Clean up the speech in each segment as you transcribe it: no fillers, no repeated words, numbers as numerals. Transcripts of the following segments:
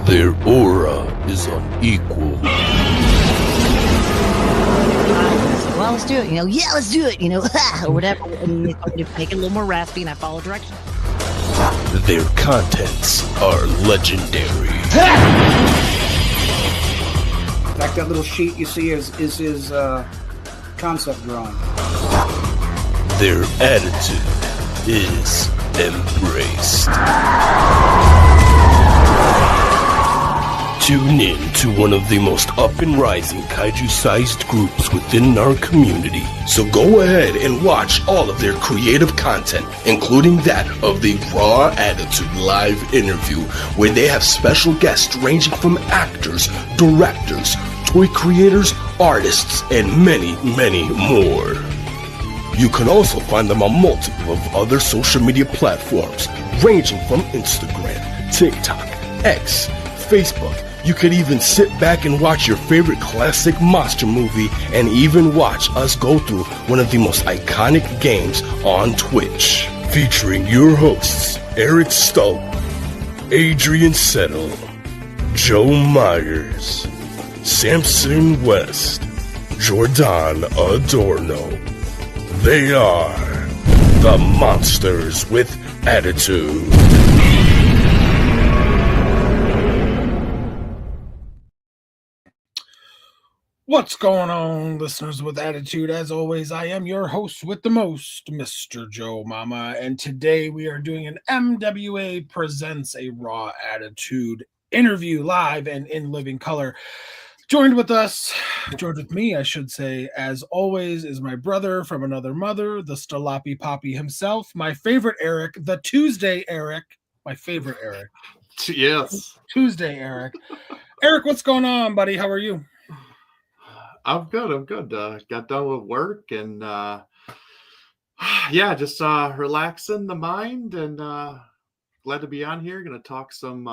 Their aura is unequal. Well, let's do it. Yeah, let's do it. Or whatever. And make it a little more raspy, and I follow directions. Their contents are legendary. In fact, that little sheet you see is his concept drawing. Their attitude is embraced. Tune in to one of the most up-and-rising kaiju-sized groups within our community. So go ahead and watch all of their creative content, including that of the Raw Attitude live interview, where they have special guests ranging from actors, directors, toy creators, artists, and many, many more. You can also find them on multiple of other social media platforms, ranging from Instagram, TikTok, X, Facebook. You could even sit back and watch your favorite classic monster movie and even watch us go through one of the most iconic games on Twitch. Featuring your hosts, Eric Stowe, Adrian Settle, Joe Myers, Samson West, Jordan Adorno. They are the Monsters with Attitude. What's going on, listeners with Attitude? As always, I am your host with the most, Mr. Joe Mama, and today we are doing an MWA Presents a Raw Attitude interview live and in living color. Joined with me, I should say, as always, is my brother from another mother, the Stalapi Poppy himself, my favorite Eric, the Tuesday Eric, my favorite Eric. Yes. Tuesday Eric. Eric, what's going on, buddy? How are you? I'm good. Got done with work and just relaxing the mind and glad to be on here. Going to talk some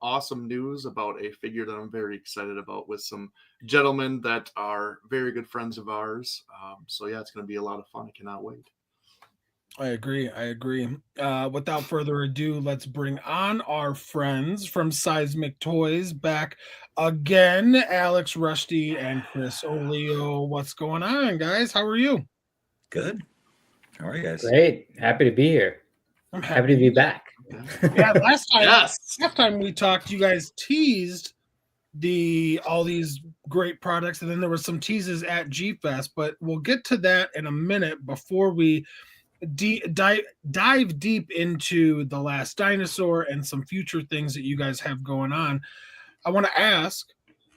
awesome news about a figure that I'm very excited about with some gentlemen that are very good friends of ours. It's going to be a lot of fun. I cannot wait. I agree. Without further ado, let's bring on our friends from Seismic Toys back again, Alex Rusty and Chris Olio. What's going on, guys? How are you? Good. How are you guys? Great. Happy to be here. I'm happy to be back. Yeah, last Yes. time we talked, you guys teased all these great products, and then there were some teases at G-Fest, but we'll get to that in a minute. Before we dive deep into the Last Dinosaur and some future things that you guys have going on, I want to ask,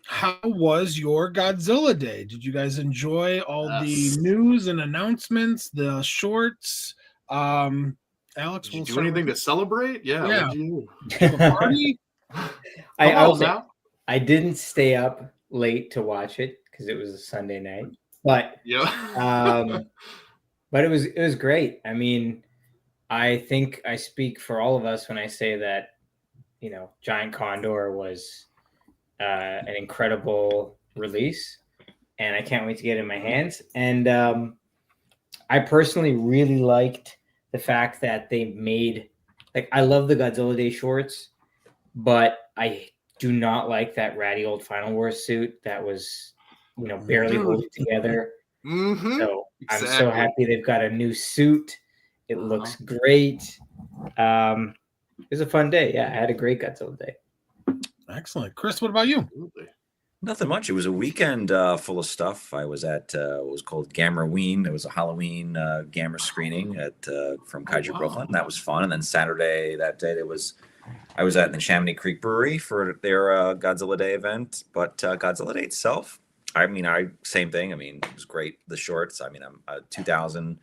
how was your Godzilla day? Did you guys enjoy all the news and announcements, the shorts? Alex, did you do anything to celebrate? Yeah. Did you party? I didn't stay up late to watch it because it was a Sunday night, but but it was great. I mean, I think I speak for all of us when I say that, Giant Condor was an incredible release, and I can't wait to get it in my hands. And I personally really liked the fact that they made, I love the Godzilla Day shorts, but I do not like that ratty old Final Wars suit that was, barely holding together. Mm-hmm. So exactly. I'm so happy they've got a new suit. It looks great. It was a fun day. Yeah, I had a great Godzilla Day. Excellent. Chris, what about you? Nothing much. It was a weekend full of stuff. I was at what was called Gammerween. It was a Halloween Gamma screening from Kaiju Brooklyn. That was fun. And then Saturday that day I was at the Chamonix Creek Brewery for their Godzilla Day event. But Godzilla Day itself, same thing. It was great. The shorts. I'm a 2000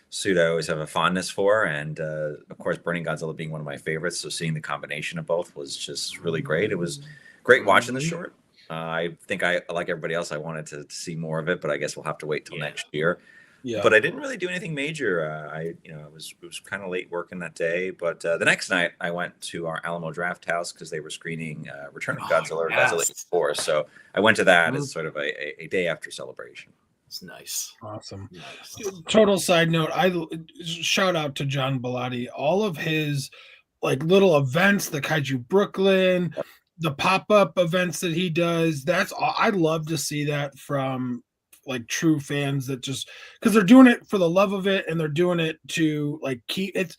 suit I always have a fondness for, and of course, Burning Godzilla being one of my favorites. So seeing the combination of both was just really great. It was great watching the short. I think like everybody else, I wanted to see more of it, but I guess we'll have to wait till next year. Yeah. But I didn't really do anything major. It was kind of late working that day. But the next night, I went to our Alamo Draft House because they were screening Return of Godzilla, Godzilla 4. So I went to that as sort of a day after celebration. It's nice. Awesome. Nice. Total side note, I shout out to John Bellotti. All of his little events, the Kaiju Brooklyn, the pop-up events that he does, I love to see that from like true fans that just because they're doing it for the love of it and they're doing it to like keep it's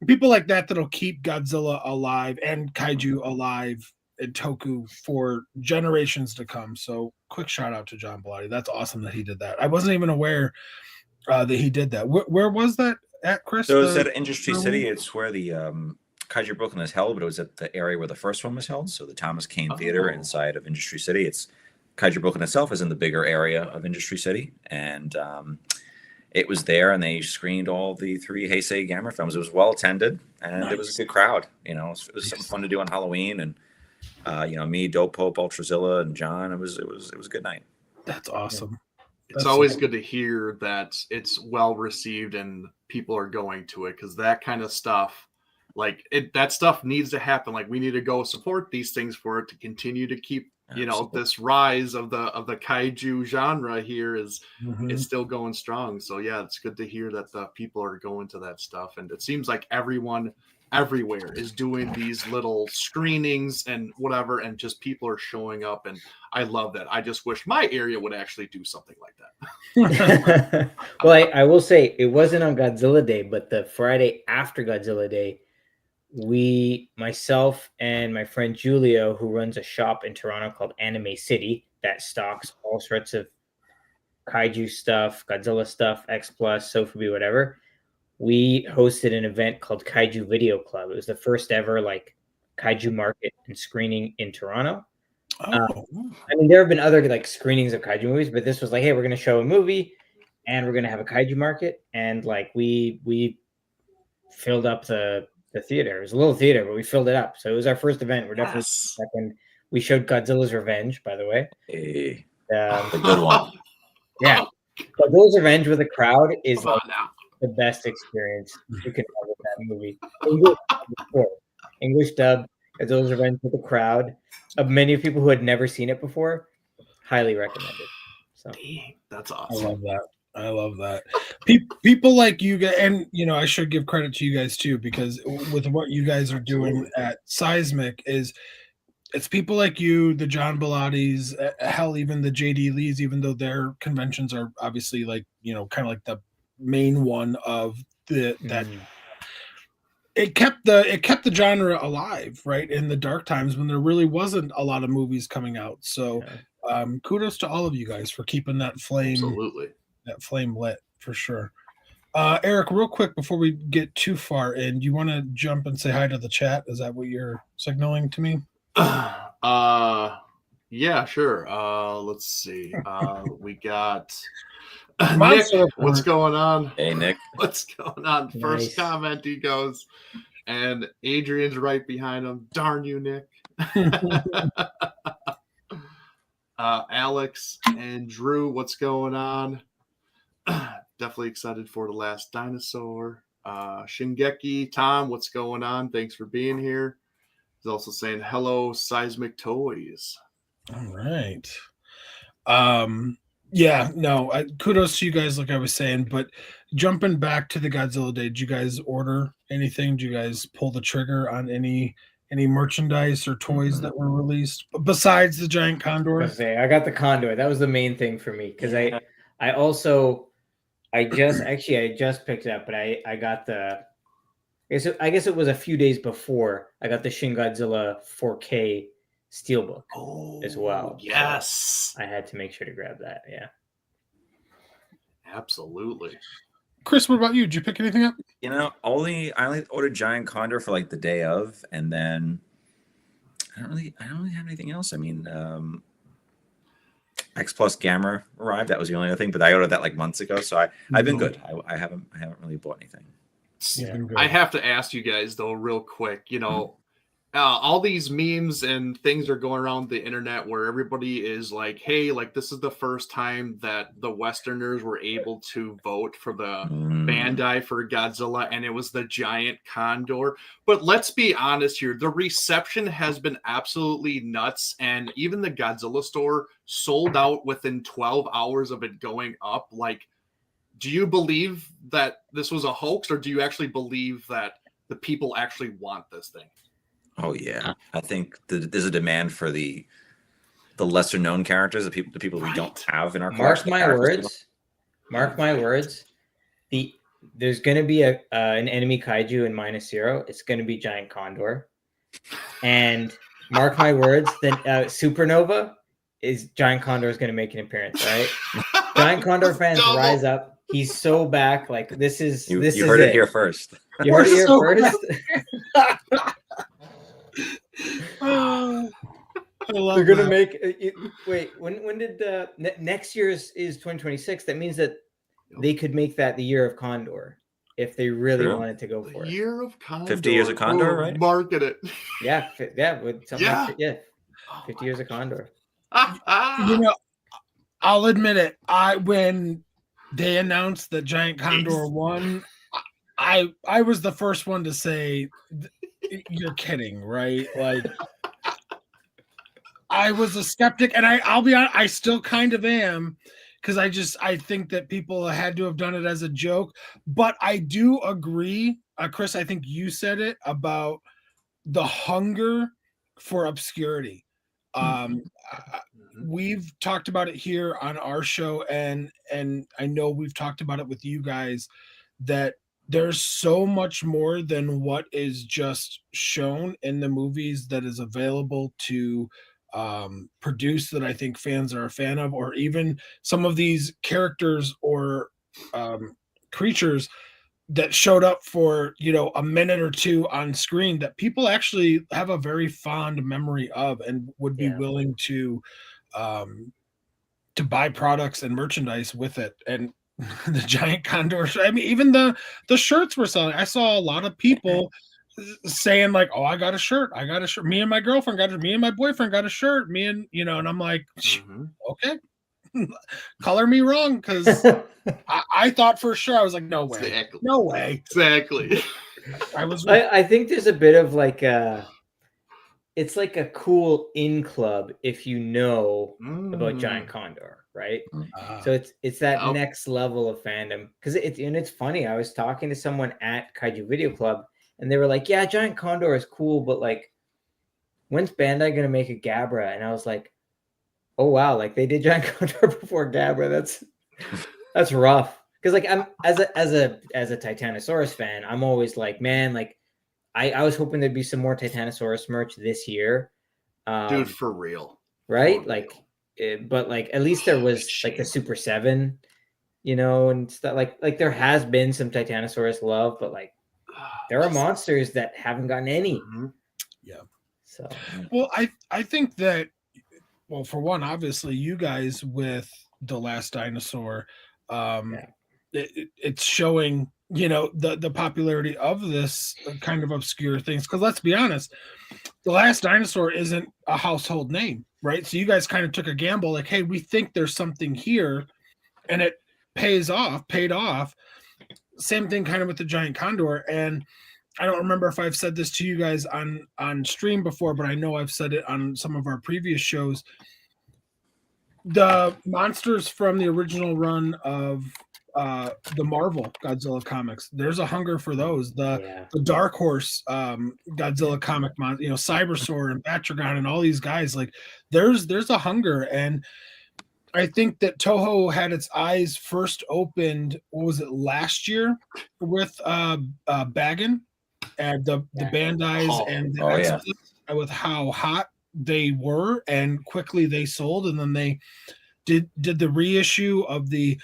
people like that that'll keep Godzilla alive and kaiju alive and Toku for generations to come. So quick shout out to John Bellotti. That's awesome that he did that. I wasn't even aware that he did that. Where was that at, Chris? So it was at Industry City. It's where the Kaiju Brooklyn is held, but it was at the area where the first one was held. So the Thomas Kane Theater inside of Industry City. It's Kaiju Brooklyn itself is in the bigger area of Industry City, and it was there, and they screened all the 3 Heisei Gamera films. It was well attended, and it was a good crowd. You know, it was something fun to do on Halloween, and you know, me, Dope Pope, Ultrazilla, and John. It was a good night. That's awesome. It's always good to hear that it's well received and people are going to it, because that kind of stuff, like that stuff needs to happen. Like we need to go support these things for it to continue to keep, you know, this rise of the kaiju genre here is still going strong. So yeah, it's good to hear that the people are going to that stuff, and it seems like everyone everywhere is doing these little screenings and whatever, and just people are showing up, and I love that. I just wish my area would actually do something like that. Well, I will say it wasn't on Godzilla Day, but the Friday after Godzilla Day, myself and my friend Julio, who runs a shop in Toronto called Anime City that stocks all sorts of kaiju stuff, Godzilla stuff, X Plus, Sofubi, whatever. We hosted an event called Kaiju Video Club. It was the first ever like kaiju market and screening in Toronto. I mean, there have been other like screenings of kaiju movies, but this was like, hey, we're going to show a movie and we're going to have a kaiju market. And like we filled up the theater. It was a little theater, but we filled it up. So it was our first event. We're definitely second. We showed Godzilla's Revenge, by the way. Hey, a good one. Yeah. Godzilla's Revenge with a crowd is like the best experience you can have with that movie. English dub, Godzilla's Revenge with a crowd of many people who had never seen it before. Highly recommended. So that's awesome. I love that. People like you guys, and you know, I should give credit to you guys too, because with what you guys are doing at Seismic it's people like you, the John Bellottis, hell, even the JD Lees, even though their conventions are obviously like, you know, kind of like the main one of that. It kept the genre alive, right, in the dark times when there really wasn't a lot of movies coming out. So kudos to all of you guys for keeping that flame lit, for sure. Eric, real quick before we get too far in, do you want to jump and say hi to the chat? Is that what you're signaling to me? Yeah, sure. Let's see. We got Nick. What's going on? Hey, Nick. What's going on? First comment, he goes, and Adrian's right behind him. Darn you, Nick. Alex and Drew, what's going on? Definitely excited for The Last Dinosaur. Shingeki, Tom, what's going on? Thanks for being here. He's also saying hello, Seismic Toys. All right. Kudos to you guys, like I was saying. But jumping back to the Godzilla Day, did you guys order anything? Did you guys pull the trigger on any merchandise or toys that were released besides the giant condor? I got the condor. That was the main thing for me, because I just picked it up, but I got I guess it was a few days before I got the Shin Godzilla 4K Steelbook as well. Yes. So I had to make sure to grab that. Yeah. Absolutely. Chris, what about you? Did you pick anything up? You know, I only ordered Giant Condor for like the day of, and then I don't really have anything else. I mean, X Plus Gamma arrived. That was the only other thing, but I ordered that like months ago. So I've been good. I haven't really bought anything. Yeah. I have to ask you guys though, real quick. You know, all these memes and things are going around the internet where everybody is like, "Hey, like this is the first time that the Westerners were able to vote for the Bandai for Godzilla, and it was the giant condor." But let's be honest here: the reception has been absolutely nuts, and even the Godzilla store sold out within 12 hours of it going up. Like, do you believe that this was a hoax, or do you actually believe that the people actually want this thing? Oh yeah, I think there's a demand for the lesser known characters, the people we don't have in our Mark collection. my words. Mark my words. There's going to be an enemy kaiju in -0. It's going to be Giant Condor, and mark my words. Then Supernova is Giant Condor is going to make an appearance. All right, Giant Condor fans rise up. He's so back. Like this is You this is heard it it here first. You heard it here first. I love They're gonna that. make it. Wait, when did next year is 2026? That means that they could make that the year of Condor if they really True. wanted to go for it. Year of Condor. 50 years of Condor, Ooh, right? Market it. Yeah, with something Yeah. like, yeah, 50 years of Condor. You know, I'll admit it. When they announced that Giant Condor won, I was the first one to say, "You're kidding, right?" Like, I was a skeptic, and I'll be honest, I still kind of am, because I think that people had to have done it as a joke. But I do agree, Chris. I think you said it about the hunger for obscurity. We've talked about it here on our show, and I know we've talked about it with you guys, that there's so much more than what is just shown in the movies that is available to produce, that I think fans are a fan of, or even some of these characters or creatures that showed up for a minute or two on screen that people actually have a very fond memory of and would be willing to buy products and merchandise with it. And the Giant Condor, I mean, even the shirts were selling. I saw a lot of people saying like, "Oh, I got a shirt. Me and my girlfriend got it. Me and my boyfriend got a shirt. Me and and I'm like, okay, color me wrong, because I thought for sure. I was like, no way, Exactly. no way. Exactly. I think there's a bit of like it's like a cool in club if you know about Giant Condor, right? So it's that next level of fandom, because it's funny. I was talking to someone at Kaiju Video Club, and they were like, "Yeah, Giant Condor is cool, but like, when's Bandai gonna make a Gabra?" And I was like, "Oh wow, like they did Giant Condor before Gabra. That's rough." Because like I'm as a Titanosaurus fan, I'm always like, man, like I was hoping there'd be some more Titanosaurus merch this year, dude, for real, right? Like, but like at least there was like the Super 7, and stuff like there has been some Titanosaurus love, but like there are monsters that haven't gotten any. Yeah. So well, I think that, well, for one, obviously you guys with the Last Dinosaur, it's showing the popularity of this kind of obscure things, because let's be honest, the Last Dinosaur isn't a household name, right? So you guys kind of took a gamble, like, hey, we think there's something here, and it paid off. Same thing kind of with the Giant Condor. And I don't remember if I've said this to you guys on stream before, but I know I've said it on some of our previous shows. The monsters from the original run of the Marvel Godzilla comics, there's a hunger for those. The Dark Horse Godzilla comic, Cybersaur and Batragon and all these guys, like there's a hunger. And I think that Toho had its eyes first opened, what was it, last year with Baggin and the Bandais and the Exodus, with how hot they were, and quickly they sold. And then they did the reissue of the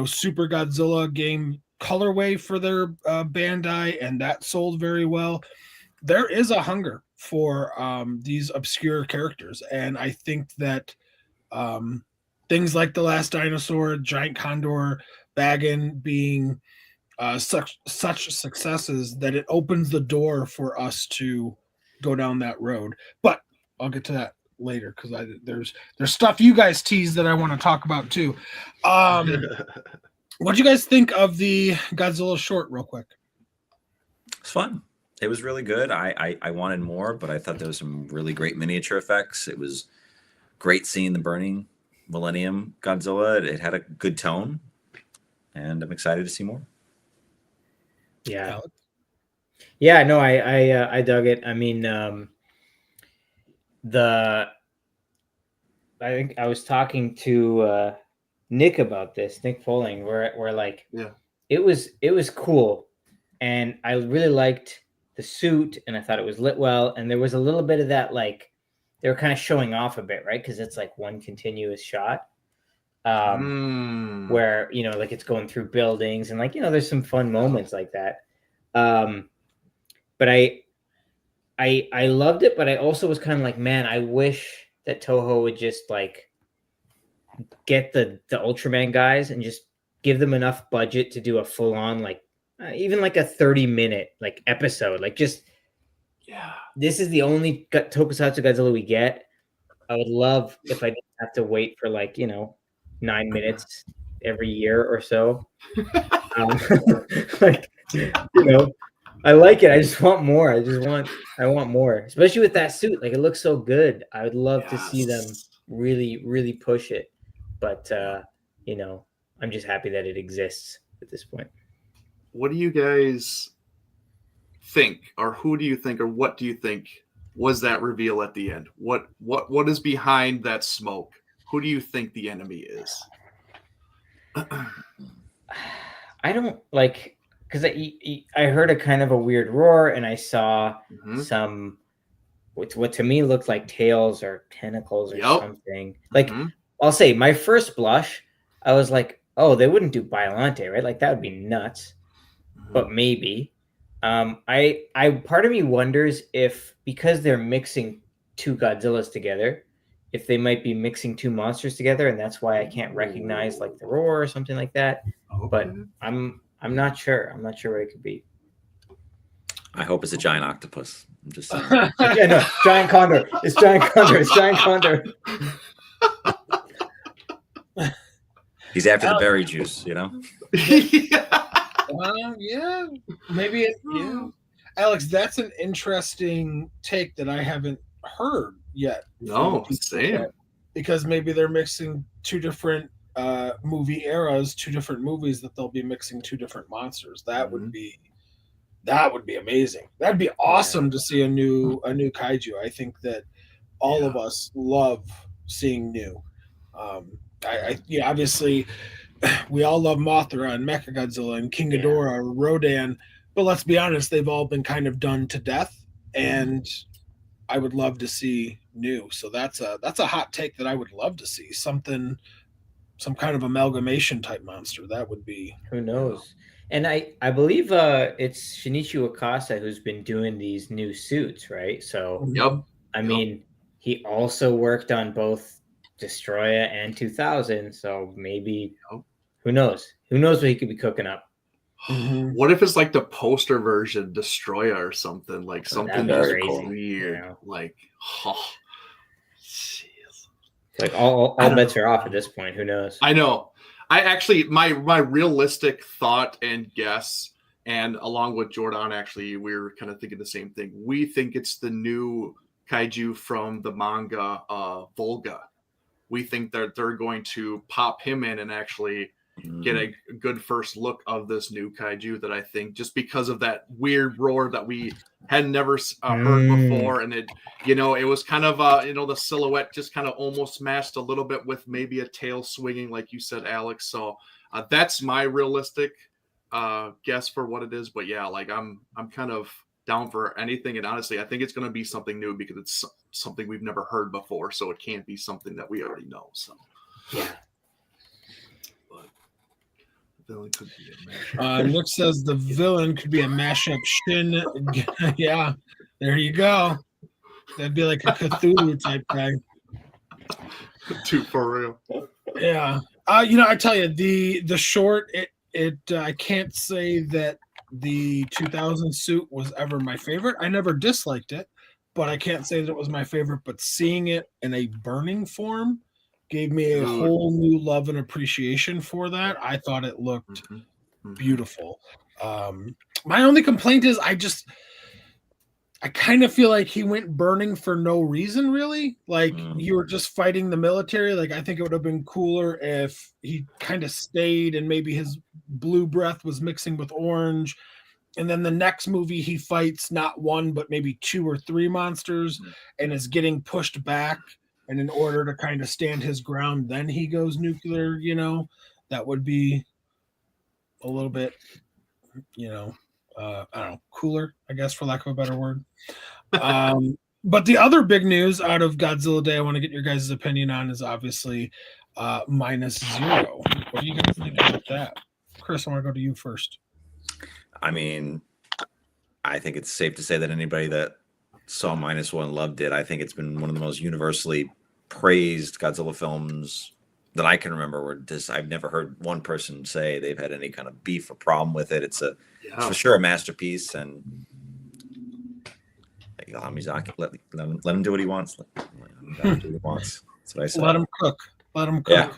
Super Godzilla game colorway for their Bandai, and that sold very well. There is a hunger for these obscure characters, and I think that things like the Last Dinosaur, Giant Condor, Baggin being such successes, that it opens the door for us to go down that road. But I'll get to that later, because there's stuff you guys tease that I want to talk about too. What do you guys think of the Godzilla short, real quick? It's fun. It was really good. I wanted more, but I thought there was some really great miniature effects. It was great seeing the burning Millennium Godzilla. It had a good tone, and I'm excited to see more. Yeah, no, I dug it. I mean, I think I was talking to Nick about this, Nick Poling, where like it was cool, and I really liked the suit, and I thought it was lit well, and there was a little bit of that, like they were kind of showing off a bit, right? Because it's like one continuous shot, where like it's going through buildings, and like there's some fun moments like that. But I loved it, but I also was kind of like, man, I wish that Toho would just like get the Ultraman guys and just give them enough budget to do a full on like even like a 30-minute like episode, like just this is the only Tokusatsu Godzilla we get. I would love if I didn't have to wait for like 9 minutes every year or so. Like I like it. I just want more. I want more, especially with that suit. Like it looks so good. I would love to see them really, really push it. But I'm just happy that it exists at this point. What do you guys think, or who do you think, or what do you think was that reveal at the end? What is behind that smoke? Who do you think the enemy is? I don't like. Because I heard a kind of a weird roar, and I saw some what to me looked like tails or tentacles or something. Like I'll say, my first blush, I was like, oh, they wouldn't do Biollante, right? Like that would be nuts. But maybe. I part of me wonders if, because they're mixing two Godzillas together, if they might be mixing two monsters together, and that's why I can't recognize like the roar or something like that. But I'm not sure. I'm not sure what it could be. I hope it's a giant octopus. I'm just saying. Yeah, no, giant condor. It's giant condor. It's giant condor. He's after the berry juice, yeah, maybe Alex, that's an interesting take that I haven't heard yet. No, same. Because maybe they're mixing two different movie eras, two different movies that they'll be mixing two different monsters. That would be amazing. That'd be awesome to see a new kaiju. I think that all of us love seeing new. Obviously we all love Mothra and Mechagodzilla and King Ghidorah, Rodan, but let's be honest, they've all been kind of done to death, and I would love to see new. So that's a hot take that I would love to see. Some kind of amalgamation type monster. That would be, who knows. And I believe it's Shinichi Wakasa who's been doing these new suits, right? So I mean, he also worked on both Destroyer and 2000, so maybe who knows what he could be cooking up. What if it's like the poster version Destroyer or something, like something very weird, like like all bets are off at this point. Who knows? I know. I actually, my realistic thought and guess, and along with Jordan, actually, we were kind of thinking the same thing. We think it's the new kaiju from the manga Volga. We think that they're going to pop him in and actually get a good first look of this new kaiju, that I think, just because of that weird roar that we had never heard before. And it, it was kind of, the silhouette just kind of almost matched a little bit with maybe a tail swinging, like you said, Alex. So that's my realistic guess for what it is. But yeah, like I'm kind of down for anything. And honestly, I think it's going to be something new because it's something we've never heard before. So it can't be something that we already know. So yeah. Could be Nick says the villain could be a mashup Shin. Yeah, there you go. That'd be like a Cthulhu type guy. Too for real. Yeah. I tell you, the short, I can't say that the 2000 suit was ever my favorite. I never disliked it, but I can't say that it was my favorite. But seeing it in a burning form gave me a whole new love and appreciation for that. I thought it looked beautiful. My only complaint is I kind of feel like he went burning for no reason, really. Like you were just fighting the military. Like I think it would have been cooler if he kind of stayed and maybe his blue breath was mixing with orange And then the next movie, he fights not one, but maybe 2 or 3 monsters and is getting pushed back. And in order to kind of stand his ground, then he goes nuclear, that would be a little bit, I don't know, cooler, I guess, for lack of a better word. But the other big news out of Godzilla Day I want to get your guys' opinion on is obviously -0. What do you guys think about that? Chris, I want to go to you first. I mean, I think it's safe to say that anybody that saw -1 loved it. I think it's been one of the most universally praised Godzilla films that I can remember. Where I've never heard one person say they've had any kind of beef or problem with it. It's for sure a masterpiece, and Miyazaki, let him do what he wants. Let him do what he wants. That's what I said. Let him cook. Yeah.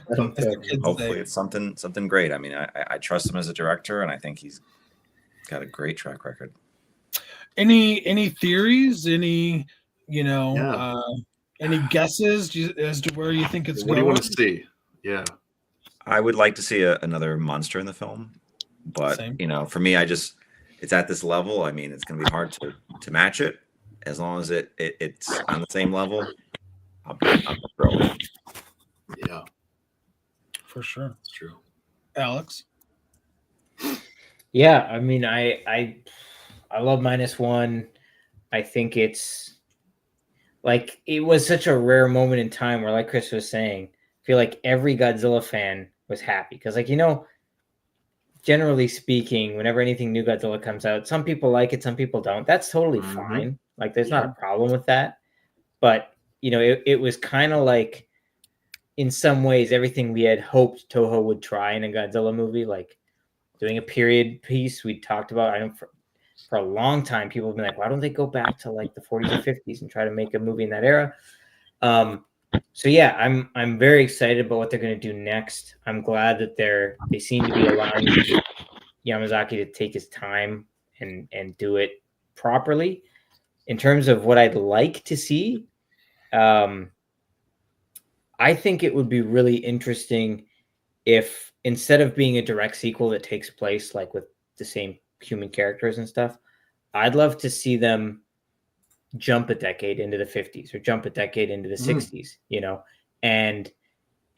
Hopefully it's something great. I mean, I trust him as a director, and I think he's got a great track record. Any theories? Any any guesses as to where you think it's going? What do you want to see? Yeah, I would like to see another monster in the film, but Same. For me, it's at this level. I mean, it's going to be hard to match it. As long as it's on the same level, I'm thrilled. Yeah, For sure. it's true. Alex? Yeah, I mean, I love -1. I think it's like it was such a rare moment in time where, like Chris was saying, I feel like every Godzilla fan was happy because, generally speaking, whenever anything new Godzilla comes out, some people like it, some people don't. That's totally fine. Like, there's not a problem with that. But it was kind of like, in some ways, everything we had hoped Toho would try in a Godzilla movie, like doing a period piece. We talked about, I know for a long time, people have been like, why don't they go back to like the 40s or 50s and try to make a movie in that era? So yeah, I'm very excited about what they're going to do next. I'm glad that they seem to be allowing Yamazaki to take his time and do it properly. In terms of what I'd like to see, I think it would be really interesting if, instead of being a direct sequel that takes place like with the same human characters and stuff, I'd love to see them jump a decade into the 50s or jump a decade into the 60s,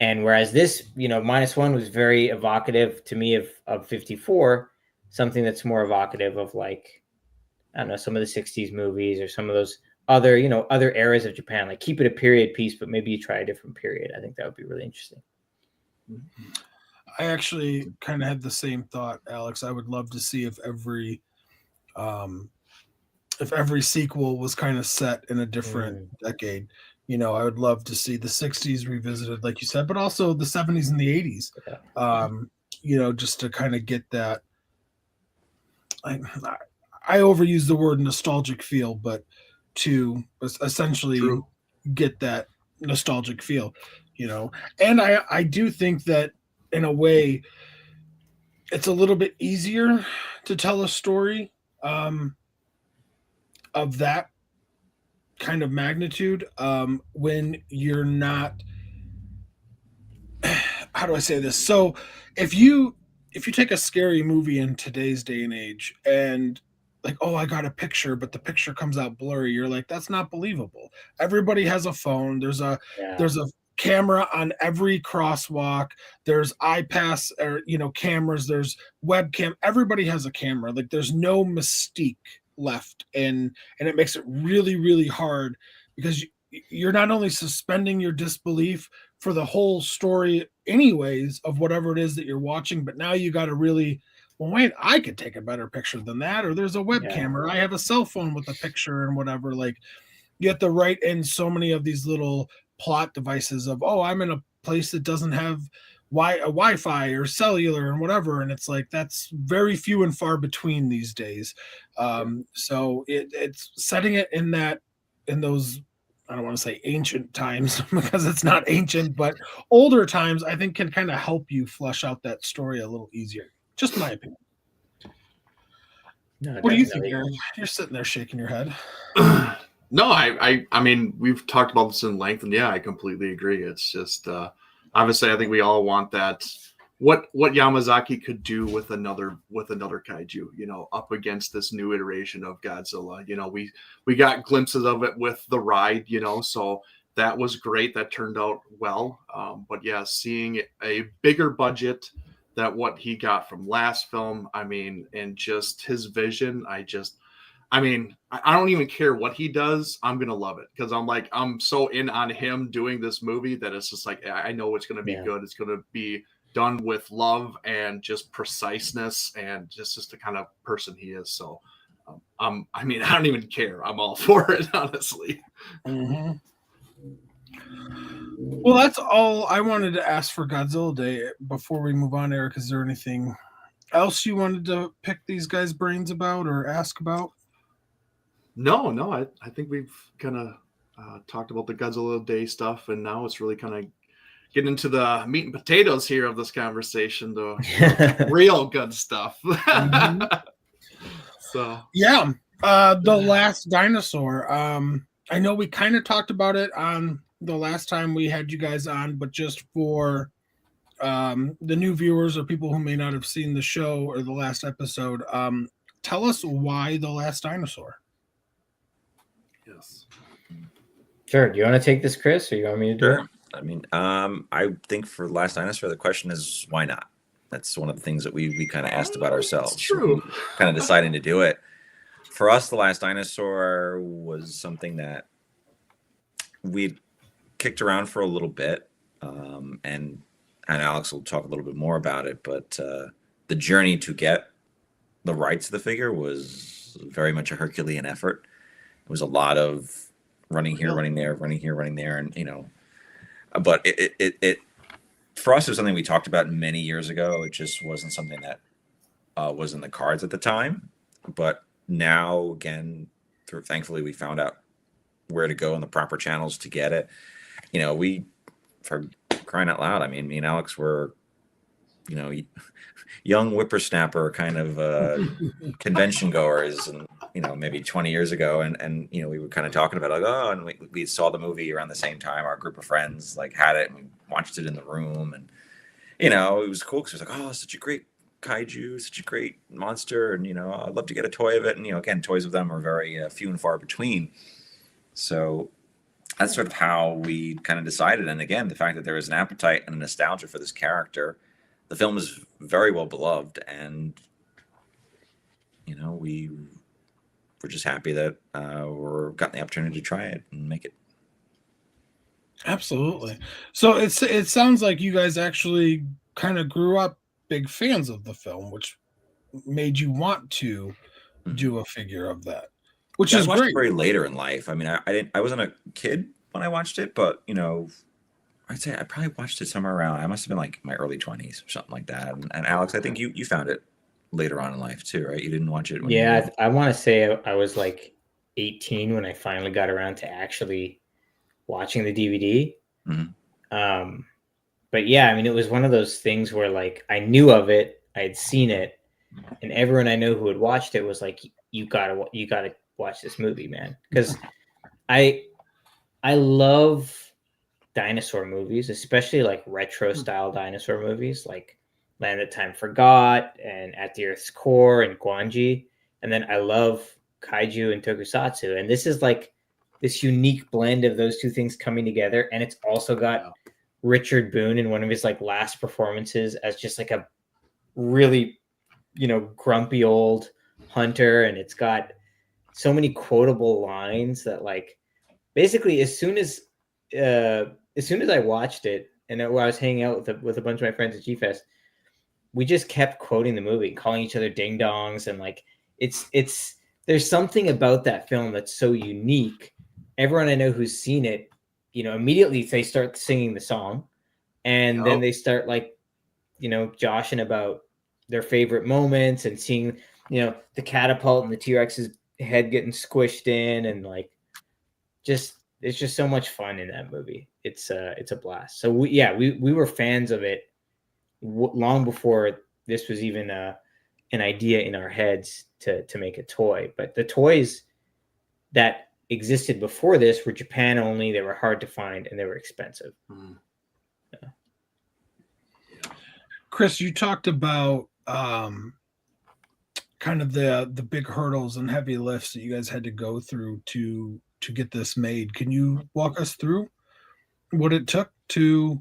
and whereas this, -1 was very evocative to me of 54, something that's more evocative of, like, I don't know, some of the 60s movies or some of those other eras of Japan. Like, keep it a period piece, but maybe you try a different period. I think that would be really interesting. I actually kind of had the same thought, Alex. I would love to see if every sequel was kind of set in a different decade. I would love to see the 60s revisited, like you said, but also the 70s and the 80s. Just to kind of get that. I overuse the word nostalgic feel, but to essentially get that nostalgic feel, And I do think that, in a way, it's a little bit easier to tell a story of that kind of magnitude when you're not, how do I say this? So if you take a scary movie in today's day and age and, like, oh, I got a picture, but the picture comes out blurry, you're like, that's not believable. Everybody has a phone. There's a camera on every crosswalk. There's iPass or cameras. There's webcam. Everybody has a camera. Like, there's no mystique left, and it makes it really, really hard because you're not only suspending your disbelief for the whole story anyways of whatever it is that you're watching, but now you got to really, well, wait, I could take a better picture than that, or there's a webcam, or I have a cell phone with a picture and whatever. Like, you have to write in so many of these little plot devices of, oh, I'm in a place that doesn't have a Wi-Fi or cellular and whatever, and it's like, that's very few and far between these days. So it's setting it in those, I don't want to say ancient times because it's not ancient, but older times, I think, can kind of help you flush out that story a little easier. Just my opinion. No, what do you think, Aaron? You're sitting there shaking your head. No, I mean, we've talked about this in length, and yeah, I completely agree. It's just obviously, I think we all want that what Yamazaki could do with another kaiju, you know, up against this new iteration of Godzilla. You know, we got glimpses of it with the ride, you know, so that was great. That turned out well. But yeah, seeing a bigger budget than what he got from last film, I mean, and just his vision, I don't even care what he does. I'm going to love it because I'm so in on him doing this movie that it's just like, I know it's going to be good. It's going to be done with love and just preciseness and just the kind of person he is. So, I don't even care. I'm all for it, honestly. Mm-hmm. Well, that's all I wanted to ask for Godzilla Day. Before we move on, Eric, is there anything else you wanted to pick these guys' brains about or ask about? No, I think we've kind of talked about the Godzilla Day stuff, and now it's really kind of getting into the meat and potatoes here of this conversation, the real good stuff. Mm-hmm. So yeah, the Last Dinosaur. I know we kind of talked about it on the last time we had you guys on, but just for the new viewers or people who may not have seen the show or the last episode, tell us why the Last Dinosaur. Yes. Sure. Do you want to take this, Chris, or you want me to do it? I mean, I think for Last Dinosaur, the question is why not? That's one of the things that we kind of asked about ourselves. That's true. Kind of deciding to do it. For us, The Last Dinosaur was something that we kicked around for a little bit, and Alex will talk a little bit more about it. But the journey to get the rights of the figure was very much a Herculean effort. It was a lot of running here, running there, running here, running there, and you know. But it for us, it was something we talked about many years ago. It just wasn't something that was in the cards at the time. But now, again, thankfully, we found out where to go in the proper channels to get it. You know, for crying out loud, I mean, me and Alex were, you know, young whippersnapper kind of convention goers, and you know, maybe 20 years ago, and you know, we were kind of talking about and we saw the movie around the same time. Our group of friends like had it, and we watched it in the room, and you know, it was cool because it was like, such a great kaiju, such a great monster, and you know, I'd love to get a toy of it. And you know, again, toys of them are very few and far between. So that's sort of how we kind of decided. And again, the fact that there is an appetite and a nostalgia for this character. The film is very well beloved, and you know, we're just happy that we're gotten the opportunity to try it and make it. Absolutely. So it sounds like you guys actually kind of grew up big fans of the film, which made you want to do a figure of that, which is great. Very later in life. I mean, I wasn't a kid when I watched it, but you know, I'd say I probably watched it somewhere around. I must have been like my early 20s or something like that. And Alex, I think you found it later on in life too, right? You didn't watch it. When I want to say I was like 18 when I finally got around to actually watching the DVD. Mm-hmm. But yeah, I mean, it was one of those things where like I knew of it, I had seen it, and everyone I know who had watched it was like, "You gotta watch this movie, man," because I love dinosaur movies, especially like retro style dinosaur movies like Land That Time Forgot and At the Earth's Core and Gwanji. And then I love kaiju and tokusatsu. And this is like this unique blend of those two things coming together. And it's also got Richard Boone in one of his like last performances as just like a really, you know, grumpy old hunter. And it's got so many quotable lines that like basically as soon as I watched it and I was hanging out with a bunch of my friends at G-Fest, we just kept quoting the movie, calling each other ding dongs. And like, there's something about that film that's so unique. Everyone I know who's seen it, you know, immediately they start singing the song and then they start like, you know, joshing about their favorite moments and seeing, you know, the catapult and the T-Rex's head getting squished in and like, it's just so much fun in that movie. It's a blast. So we were fans of it long before this was even an idea in our heads to make a toy. But the toys that existed before this were Japan only. They were hard to find and they were expensive. Mm. Yeah. Chris, you talked about kind of the big hurdles and heavy lifts that you guys had to go through to get this made. Can you walk us through what it took to?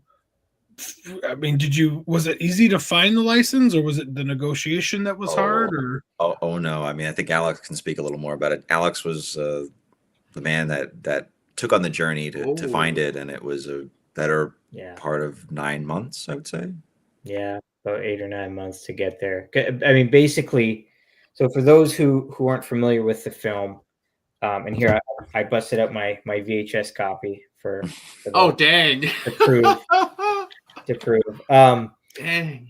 I mean, was it easy to find the license, or was it the negotiation that was hard? Or Oh no, I mean, I think Alex can speak a little more about it. Alex was the man that took on the journey to find it, and it was a better part of 9 months, I would say. Yeah, about 8 or 9 months to get there. I mean, basically, so for those who aren't familiar with the film, and here I busted out my VHS copy for dang to prove. Dang.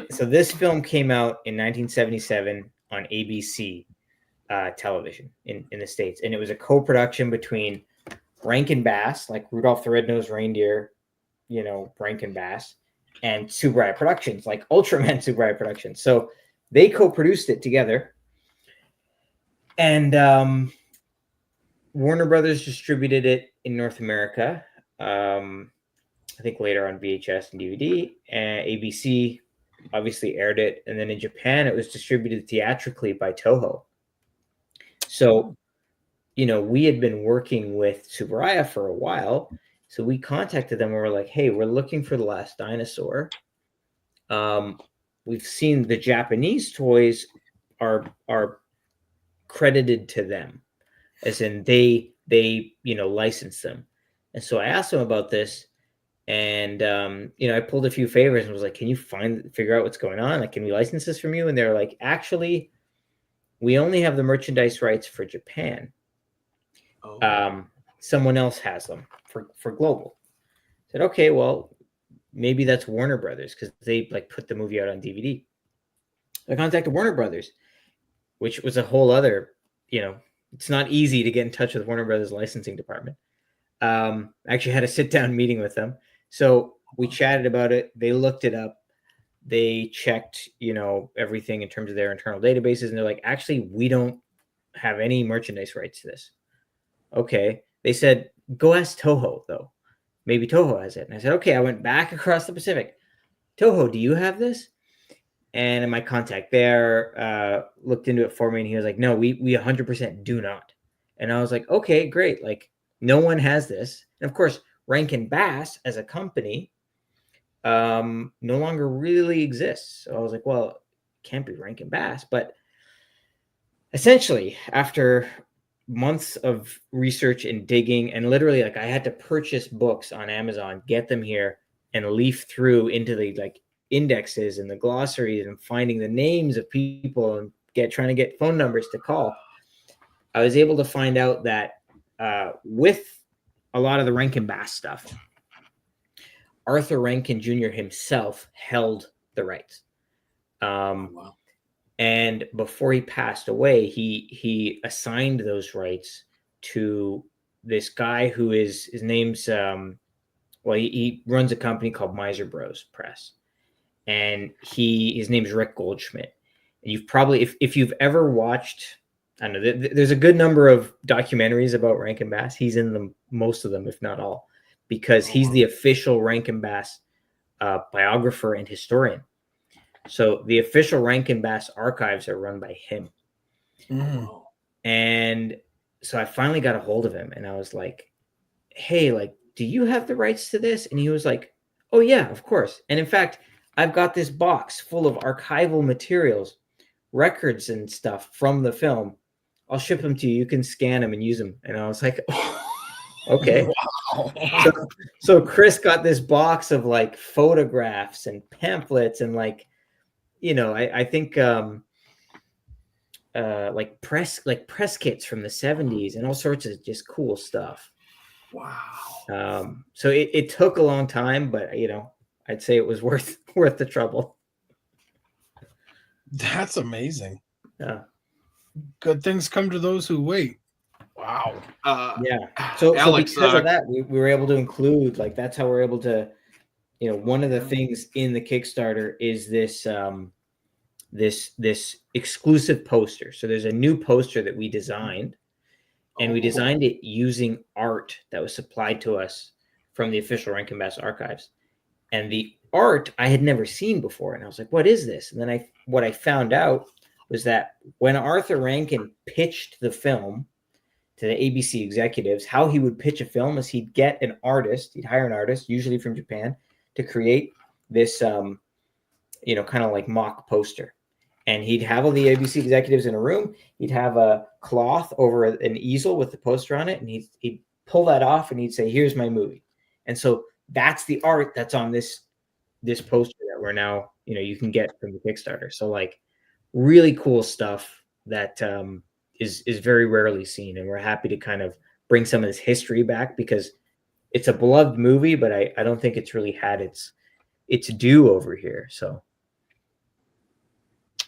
So this film came out in 1977 on ABC television in the States, and it was a co-production between Rankin Bass, like Rudolph the Red-Nosed Reindeer, Rankin Bass, and Tsuburaya Productions, like Ultraman Tsuburaya Productions. So they co-produced it together, and Warner Brothers distributed it in North America. I think later on VHS and DVD, and ABC obviously aired it. And then in Japan, it was distributed theatrically by Toho. So, we had been working with Tsuburaya for a while. So we contacted them and we're like, hey, we're looking for The Last Dinosaur. We've seen the Japanese toys are credited to them, as in they licensed them. And so I asked them about this. And, I pulled a few favors and was like, can you figure out what's going on? Like, can we license this from you? And they're like, actually, we only have the merchandise rights for Japan. Someone else has them for global. I said, okay, well, maybe that's Warner Brothers, because they put the movie out on DVD. I contacted Warner Brothers, which was a whole other, it's not easy to get in touch with Warner Brothers licensing department. I actually had a sit-down meeting with them. So we chatted about it. They looked it up. They checked, everything in terms of their internal databases. And they're like, actually, we don't have any merchandise rights to this. Okay. They said, go ask Toho, though. Maybe Toho has it. And I said, okay. I went back across the Pacific. Toho, do you have this? And in my contact there, looked into it for me. And he was like, no, we 100% do not. And I was like, okay, great. Like, no one has this. And of course, Rankin Bass as a company no longer really exists. So I was like, well, it can't be Rankin Bass. But essentially, after months of research and digging, and literally I had to purchase books on Amazon, get them here, and leaf through into the indexes and the glossaries and finding the names of people and trying to get phone numbers to call. I was able to find out that with a lot of the Rankin Bass stuff, Arthur Rankin Jr. himself held the rights. Wow. And before he passed away, he assigned those rights to this guy who his name's he runs a company called Miser Bros Press, and his name's Rick Goldschmidt. And you've probably, if you've ever watched, I don't know, there's a good number of documentaries about Rankin Bass. He's in them, most of them, if not all, because he's the official Rankin Bass biographer and historian. So the official Rankin Bass archives are run by him. Mm. And so I finally got a hold of him and I was like, hey, do you have the rights to this? And he was like, oh yeah, of course. And in fact, I've got this box full of archival materials, records and stuff from the film. I'll ship them to you. You can scan them and use them. And I was like, okay. Wow. So Chris got this box of photographs and pamphlets and I think press kits from the 70s and all sorts of just cool stuff. Wow. So it took a long time, but I'd say it was worth the trouble. That's amazing. Yeah. Good things come to those who wait. Wow. Yeah. So Alex, because of that, we were able to include, that's how we're able to, one of the things in the Kickstarter is this this exclusive poster. So there's a new poster that we designed, and we designed it using art that was supplied to us from the official Rankin Bass archives. and the art I had never seen before. And I was like, what is this? And then what I found out was that when Arthur Rankin pitched the film to the ABC executives, how he would pitch a film is he'd get an artist, he'd hire an artist, usually from Japan, to create this, kind of like mock poster. And he'd have all the ABC executives in a room. He'd have a cloth over an easel with the poster on it, and he'd pull that off, and he'd say, "Here's my movie." And so that's the art that's on this poster that we're now, you can get from the Kickstarter. So like really cool stuff that is very rarely seen, and we're happy to kind of bring some of this history back because it's a beloved movie, but I don't think it's really had its due over here. So.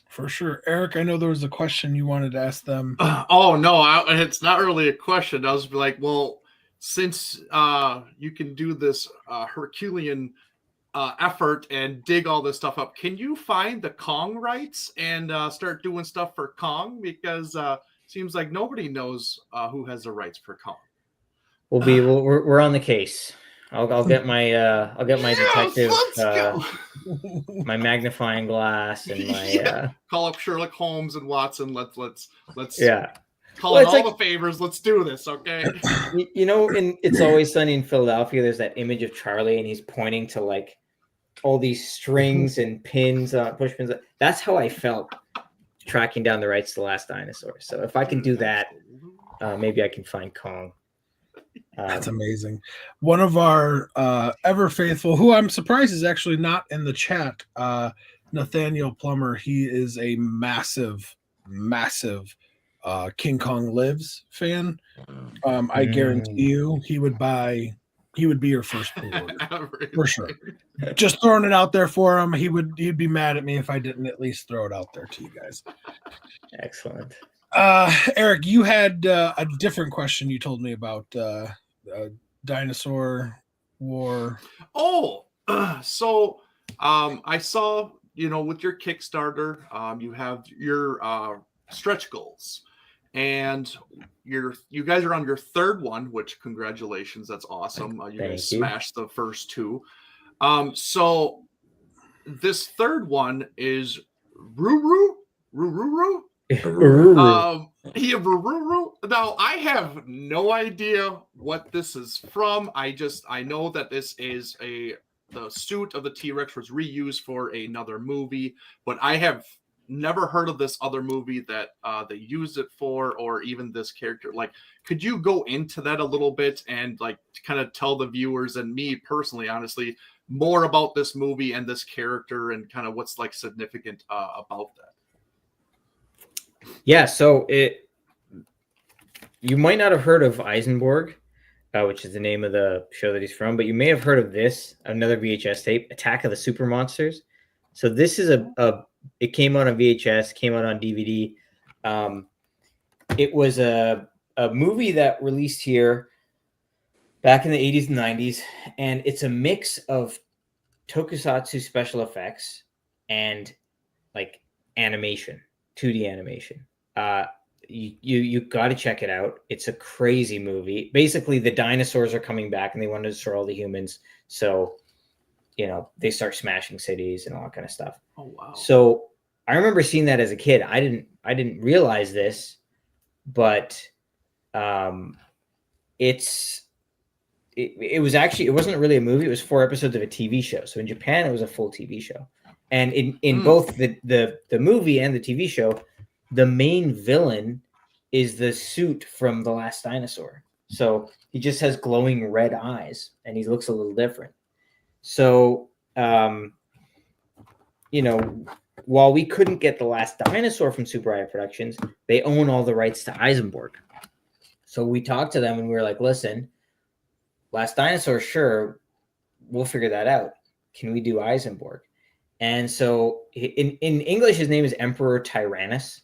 For sure. Eric, I know there was a question you wanted to ask them. Oh, no, it's not really a question. I was like, well, since you can do this Herculean effort and dig all this stuff up, can you find the Kong rights and start doing stuff for Kong? Because seems like nobody knows who has the rights for Kong. We're on the case. I'll get my detective, my magnifying glass, and my call up Sherlock Holmes and Watson. Let's call in all the favors. Let's do this, okay? In It's Always Sunny in Philadelphia, there's that image of Charlie, and he's pointing to like all these strings and pins, push pins. That's how I felt tracking down the rights to The Last Dinosaur. So if I can do that, maybe I can find Kong. That's amazing. One of our ever faithful, who I'm surprised is actually not in the chat, Nathaniel Plummer. He is a massive King Kong Lives fan. I guarantee you he would be your first pre-order for sure. Just throwing it out there for him. He'd be mad at me if I didn't at least throw it out there to you guys. Excellent. Eric, you had a different question you told me about dinosaur war. Oh, so I saw, with your Kickstarter, you have your stretch goals, and you guys are on your third one, which congratulations, that's awesome. You guys smashed the first two. So this third one is Ruru. Now I have no idea what this is from. I know that this is the suit of the T-Rex was reused for another movie, but I have never heard of this other movie that they used it for, or even this character. Like, could you go into that a little bit and like kind of tell the viewers and me personally, honestly, more about this movie and this character and kind of what's like significant about that? Yeah, so you might not have heard of Eisenborg, which is the name of the show that he's from, but you may have heard of this, another VHS tape, Attack of the Super Monsters. So this is it came out on VHS, came out on DVD. It was a movie that released here back in the 80s and 90s, and it's a mix of tokusatsu special effects and like animation. 2D animation. You got to check it out. It's a crazy movie. Basically, the dinosaurs are coming back and they want to destroy all the humans. So, they start smashing cities and all that kind of stuff. Oh wow! So I remember seeing that as a kid. I didn't realize this, but it wasn't really a movie. It was 4 episodes of a TV show. So in Japan, it was a full TV show. And in both the movie and the TV show, the main villain is the suit from The Last Dinosaur. So he just has glowing red eyes, and he looks a little different. So, while we couldn't get The Last Dinosaur from Super Eye Productions, they own all the rights to Eisenborg. So we talked to them, and we were like, listen, Last Dinosaur, sure, we'll figure that out. Can we do Eisenborg? And so in English, his name is Emperor Tyrannus,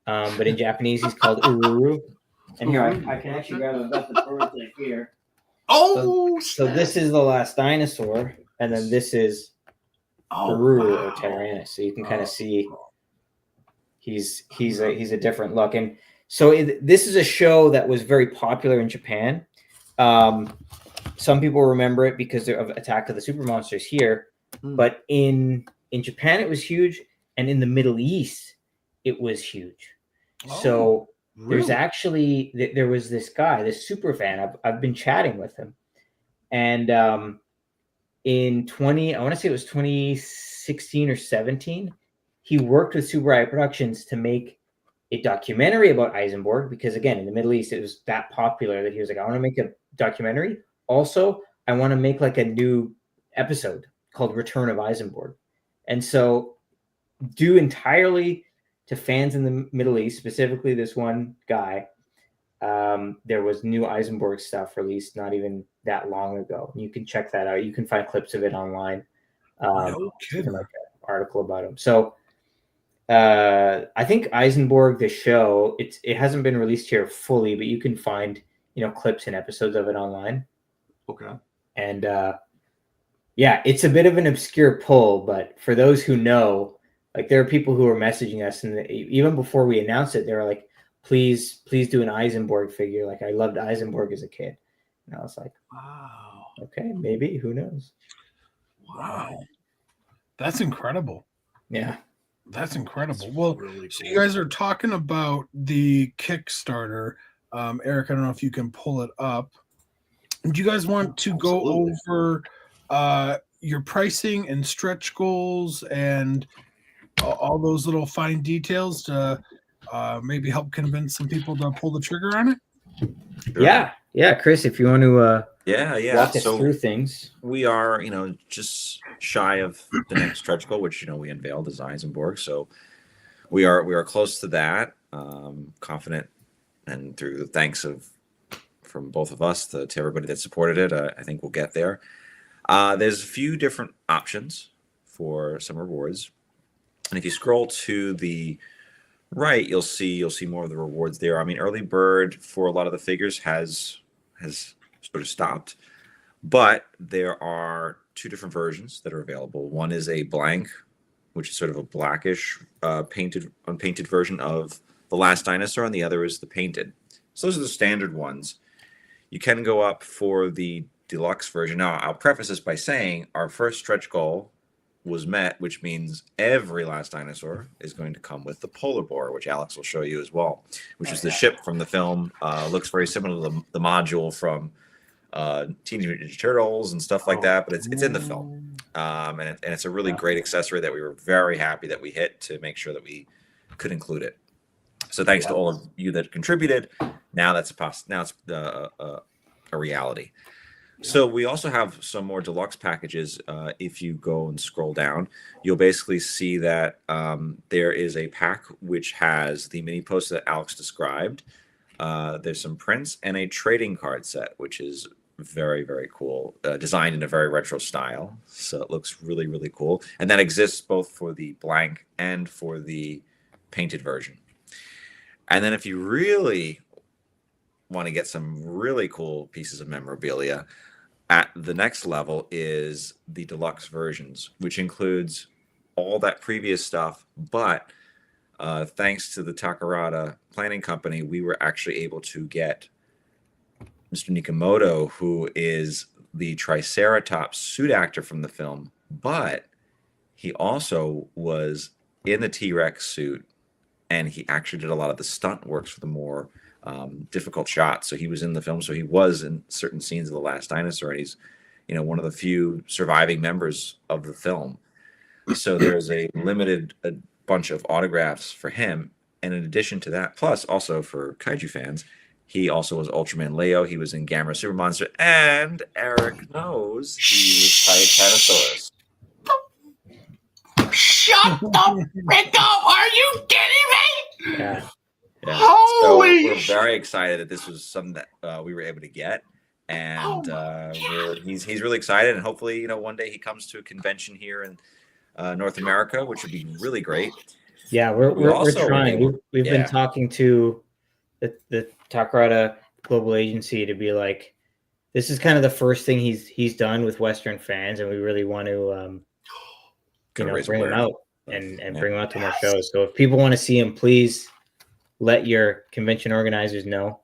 but in Japanese, he's called Ururu. And here, I can actually grab a best of prototype here. Oh, so this is The Last Dinosaur, and then this is Ururu or Tyrannus. So you can kind of see he's a different look. And so this is a show that was very popular in Japan. some people remember it because of Attack of the Super Monsters here, but in Japan it was huge, and in the Middle East it was huge. So there's actually there was this guy, this super fan. I've been chatting with him, and in I want to say it was 2016 or 17, he worked with Super Eye Productions to make a documentary about Eisenberg, because again, in the Middle East it was that popular that he was like, I want to make a documentary. Also, I want to make like a new episode called Return of Eisenberg. And so due entirely to fans in the Middle East, specifically this one guy, there was new Eisenberg stuff released not even that long ago. You can check that out. You can find clips of it online. No kidding. Like an article about him. So I think Eisenberg, the show, it hasn't been released here fully, but you can find, clips and episodes of it online. Okay. And yeah, it's a bit of an obscure pull, but for those who know, like there are people who are messaging us, and even before we announced it, they were like, please do an Eisenberg figure. Like I loved Eisenberg as a kid. And I was like, Wow. Okay, maybe, who knows? Wow. That's incredible. Yeah. That's incredible. Well, really so cool. you guys are talking about the Kickstarter. Eric, I don't know if you can pull it up. Do you guys want to Absolutely. go over your pricing and stretch goals and all those little fine details to maybe help convince some people to pull the trigger on it? Sure. Yeah, Chris, if you want to walk us So through things. we are, just shy of the next stretch goal, which we unveiled as Eisenberg. So we are close to that. Confident, and through the thanks from both of us to everybody that supported it, I think we'll get there. There's a few different options for some rewards, and if you scroll to the right, you'll see more of the rewards there. I mean, early bird for a lot of the figures has sort of stopped, but there are two different versions that are available. One is a blank, which is sort of a blackish unpainted version of the Last Dinosaur, and the other is the painted. So those are the standard ones. You can go up for the deluxe version. Now, I'll preface this by saying our first stretch goal was met, which means every Last Dinosaur is going to come with the polar bear, which Alex will show you as well, which is the ship from the film. Looks very similar to the module from Teenage Mutant Ninja Turtles and stuff like that, but it's in the film, and it's a really great accessory that we were very happy that we hit to make sure that we could include it. So thanks to all of you that contributed. Now it's a reality. So we also have some more deluxe packages. If you go and scroll down, you'll basically see that there is a pack which has the mini poster that Alex described. There's some prints and a trading card set, which is very, very cool, designed in a very retro style. So it looks really, really cool. And that exists both for the blank and for the painted version. And then if you really want to get some really cool pieces of memorabilia, at the next level is the deluxe versions, which includes all that previous stuff. But thanks to the Takarada planning company, we were actually able to get Mr. Nikamoto, who is the Triceratops suit actor from the film, but he also was in the T-Rex suit, and he actually did a lot of the stunt works for the more difficult shots. So he was in the film. So he was in certain scenes of The Last Dinosaur, and he's, one of the few surviving members of the film. So there's a bunch of autographs for him. And in addition to that, plus also for kaiju fans, he also was Ultraman Leo. He was in Gamera Super Monster, and Eric knows he was Titanosaurus. Shut up, Rico! Are you kidding me? Yeah. Yeah. Holy so we're very excited that this was something that we were able to get, and he's really excited, and hopefully one day he comes to a convention here in North America, which would be really great. Yeah, we're trying. We've been talking to the Takarada Global Agency to be like, this is kind of the first thing he's done with Western fans, and we really want to bring him out and bring him out to more shows. So if people want to see him, please let your convention organizers know.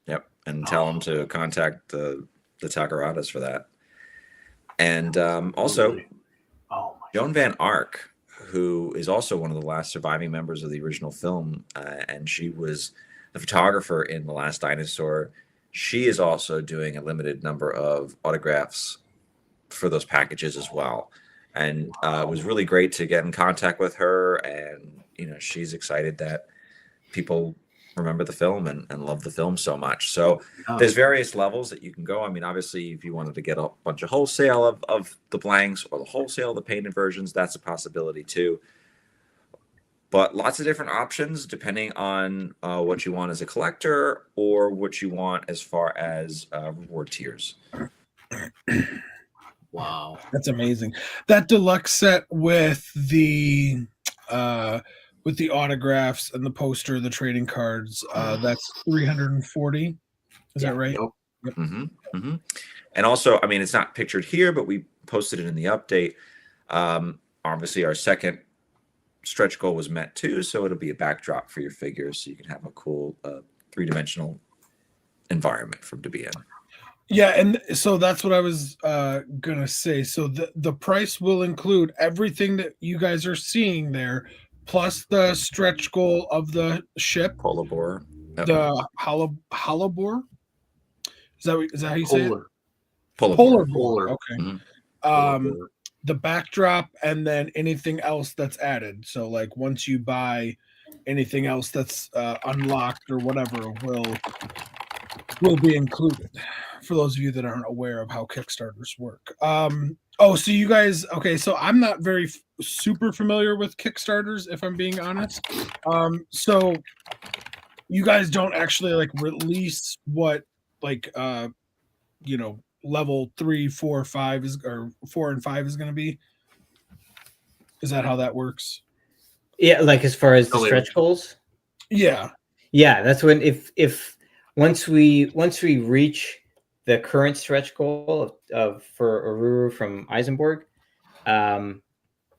Yep, and tell them to contact the Takaradas for that. And also Joan Van Ark, who is also one of the last surviving members of the original film, and she was the photographer in The Last Dinosaur. She is also doing a limited number of autographs for those packages as well. And it was really great to get in contact with her. And, you know, she's excited that people remember the film and love the film so much. So there's various levels that you can go. I mean, obviously, if you wanted to get a bunch of wholesale of the blanks or the wholesale of the painted versions, that's a possibility too. But lots of different options depending on what you want as a collector or what you want as far as reward tiers. Wow, that's amazing. That deluxe set with the autographs and the poster, the trading cards, that's $340. Is that right? Yep. Mm-hmm, mm-hmm. And also, I mean, it's not pictured here, but we posted it in the update. Obviously, our second stretch goal was met too, so it'll be a backdrop for your figures, so you can have a cool three-dimensional environment for them to be in. Yeah, and so that's what I was gonna say. So the price will include everything that you guys are seeing there, plus the stretch goal of the ship, Polar boar, the hollow boar. Is that how you say it? Polar boar. Okay. Mm-hmm. The backdrop, and then anything else that's added. So like once you buy anything else that's unlocked or whatever will be included, for those of you that aren't aware of how Kickstarters work. So you guys, okay, so I'm not very super familiar with Kickstarters, if I'm being honest. So you guys don't actually like release what like level 3, 4, 5 is, or 4 and 5 is going to be. Is that how that works? Yeah, like as far as the stretch goals. Yeah, that's when if once we reach the current stretch goal of for Ururu from Eisenborg,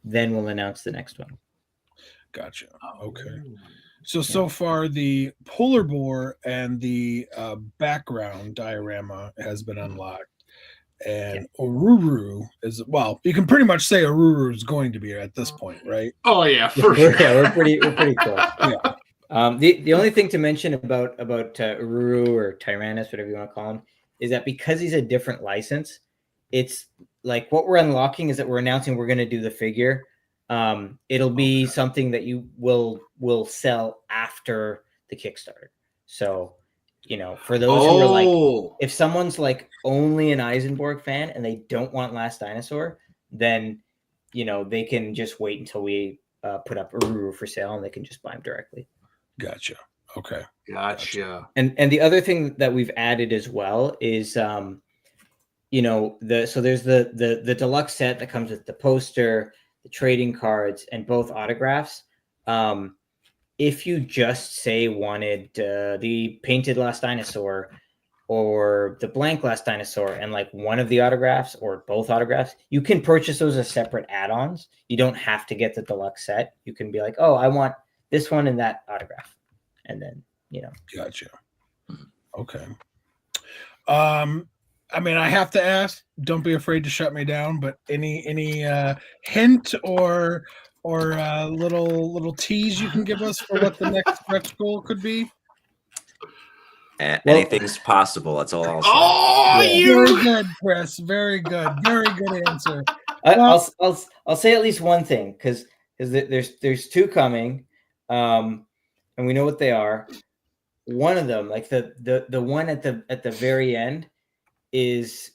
then we'll announce the next one. Gotcha. Okay. So far the polar boar and the background diorama has been unlocked, and Ururu is, well, you can pretty much say Ururu is going to be at this point, right? Oh yeah, for sure. Yeah, we're pretty close. Yeah. The only thing to mention about Ururu or Tyrannus, whatever you want to call him, is that because he's a different license, it's like what we're unlocking is that we're announcing we're going to do the figure. It'll be something that you will sell after the Kickstarter. So, you know, for those who are like, if someone's like only an Eisenborg fan and they don't want Last Dinosaur, then, you know, they can just wait until we put up Ururu for sale and they can just buy them directly. Gotcha. Okay. Gotcha. And the other thing that we've added as well is, you know, so there's the deluxe set that comes with the poster, the trading cards, and both autographs. If you just say wanted the painted Last Dinosaur or the blank Last Dinosaur and like one of the autographs or both autographs, you can purchase those as separate add-ons. You don't have to get the deluxe set. You can be like, oh, I want this one and that autograph. And then, you know. Gotcha. Okay. I mean, I have to ask, don't be afraid to shut me down, but any hint or little tease you can give us for what the next stretch goal could be? Anything's possible. That's all I'll say. Oh, very good, Chris. Very good. Very good answer. I'll say at least one thing because there's two coming, and we know what they are. One of them, like the one at the very end, is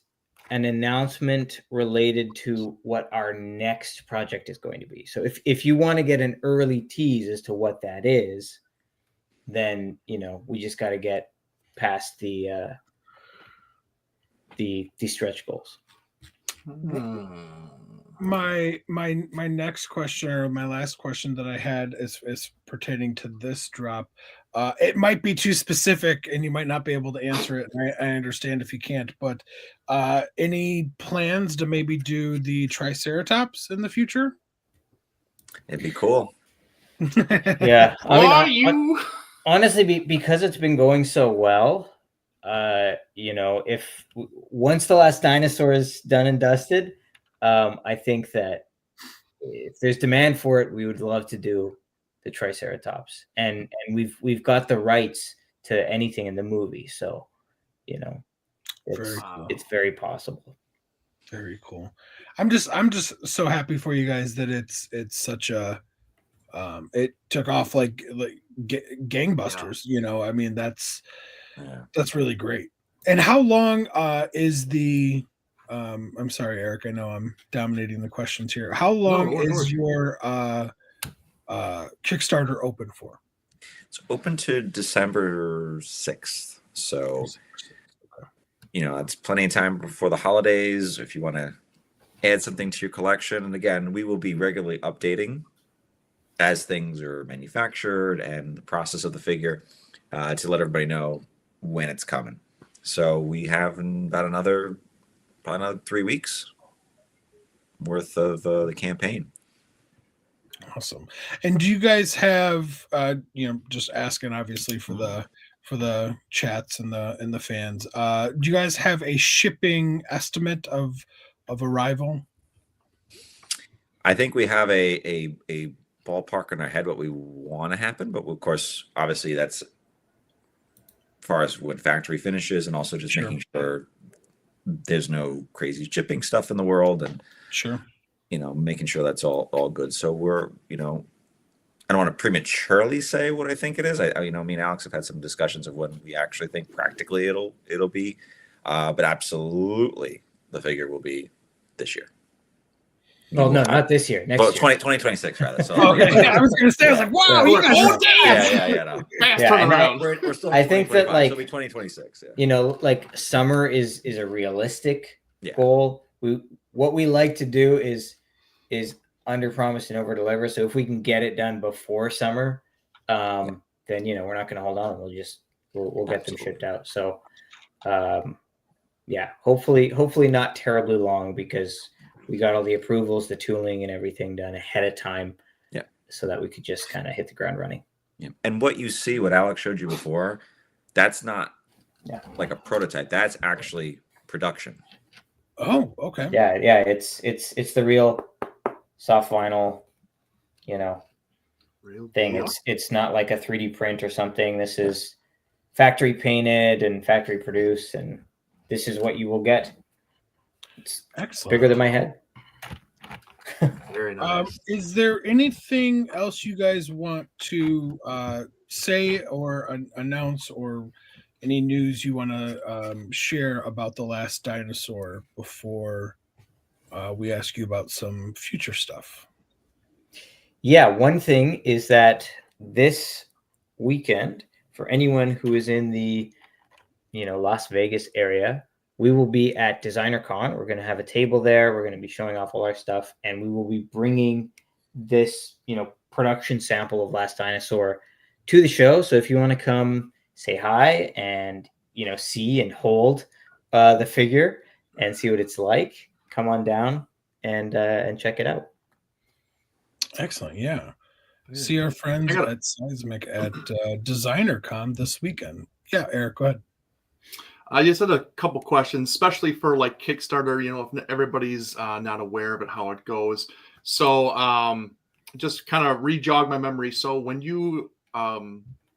an announcement related to what our next project is going to be. So if you want to get an early tease as to what that is, then, you know, we just got to get past the stretch goals. My next question, or my last question that I had is pertaining to this drop. It might be too specific and you might not be able to answer it. I understand if you can't, but any plans to maybe do the Triceratops in the future? It'd be cool. Yeah. I mean, honestly, because it's been going so well, if once the last dinosaur is done and dusted, I think that if there's demand for it, we would love to do the Triceratops, and we've got the rights to anything in the movie, so it's very possible. Very cool. I'm just so happy for you guys that it's such a it took off like gangbusters. I mean that's really great. And how long is the I'm sorry, Eric, I know I'm dominating the questions here. How long is your Kickstarter open for? It's open to December 6th. So it's plenty of time before the holidays if you want to add something to your collection. And again, we will be regularly updating as things are manufactured and the process of the figure to let everybody know when it's coming. So we have about probably another 3 weeks worth of the campaign. Awesome. And do you guys have just asking obviously for the chats and the fans, do you guys have a shipping estimate of arrival? I think we have a ballpark in our head what we want to happen, but of course obviously that's as far as when factory finishes, and also just making sure there's no crazy shipping stuff in the world, and making sure that's all good. So we're I don't want to prematurely say what I think it is. Me and Alex have had some discussions of when we actually think practically it'll be, but absolutely the figure will be this year. Well, no, not this year. Next year. 2026 rather. So okay. I was going to say, I was like, wow, you guys are no. Fast turnaround. We're still. I think that it'll be 2026. Like summer is a realistic goal. What we like to do is under promise and over deliver. So if we can get it done before summer, then we're not going to hold on. We'll get them shipped out. So hopefully not terribly long, because we got all the approvals, the tooling and everything done ahead of time. Yeah. So that we could just kind of hit the ground running. Yeah. And what Alex showed you before, that's not like a prototype. That's actually production. Oh, okay. Yeah. It's the real soft vinyl, Real thing. deal. It's not like a 3D print or something. This is factory painted and factory produced, and this is what you will get. It's excellent. Bigger than my head. Very nice. Is there anything else you guys want to say or announce, or any news you want to share about the Last Dinosaur before we ask you about some future stuff? Yeah, one thing is that this weekend, for anyone who is in the Las Vegas area, we will be at Designer Con. We're going to have a table there. We're going to be showing off all our stuff, and we will be bringing this, production sample of Last Dinosaur to the show. So if you want to come say hi and, see and hold the figure and see what it's like, come on down and check it out. Excellent. Yeah. See our friends at Seismic at Designer Con this weekend. Yeah, Eric, go ahead. I just had a couple questions, especially for like Kickstarter, if everybody's not aware of it, how it goes. So just kind of re-jog my memory. So when you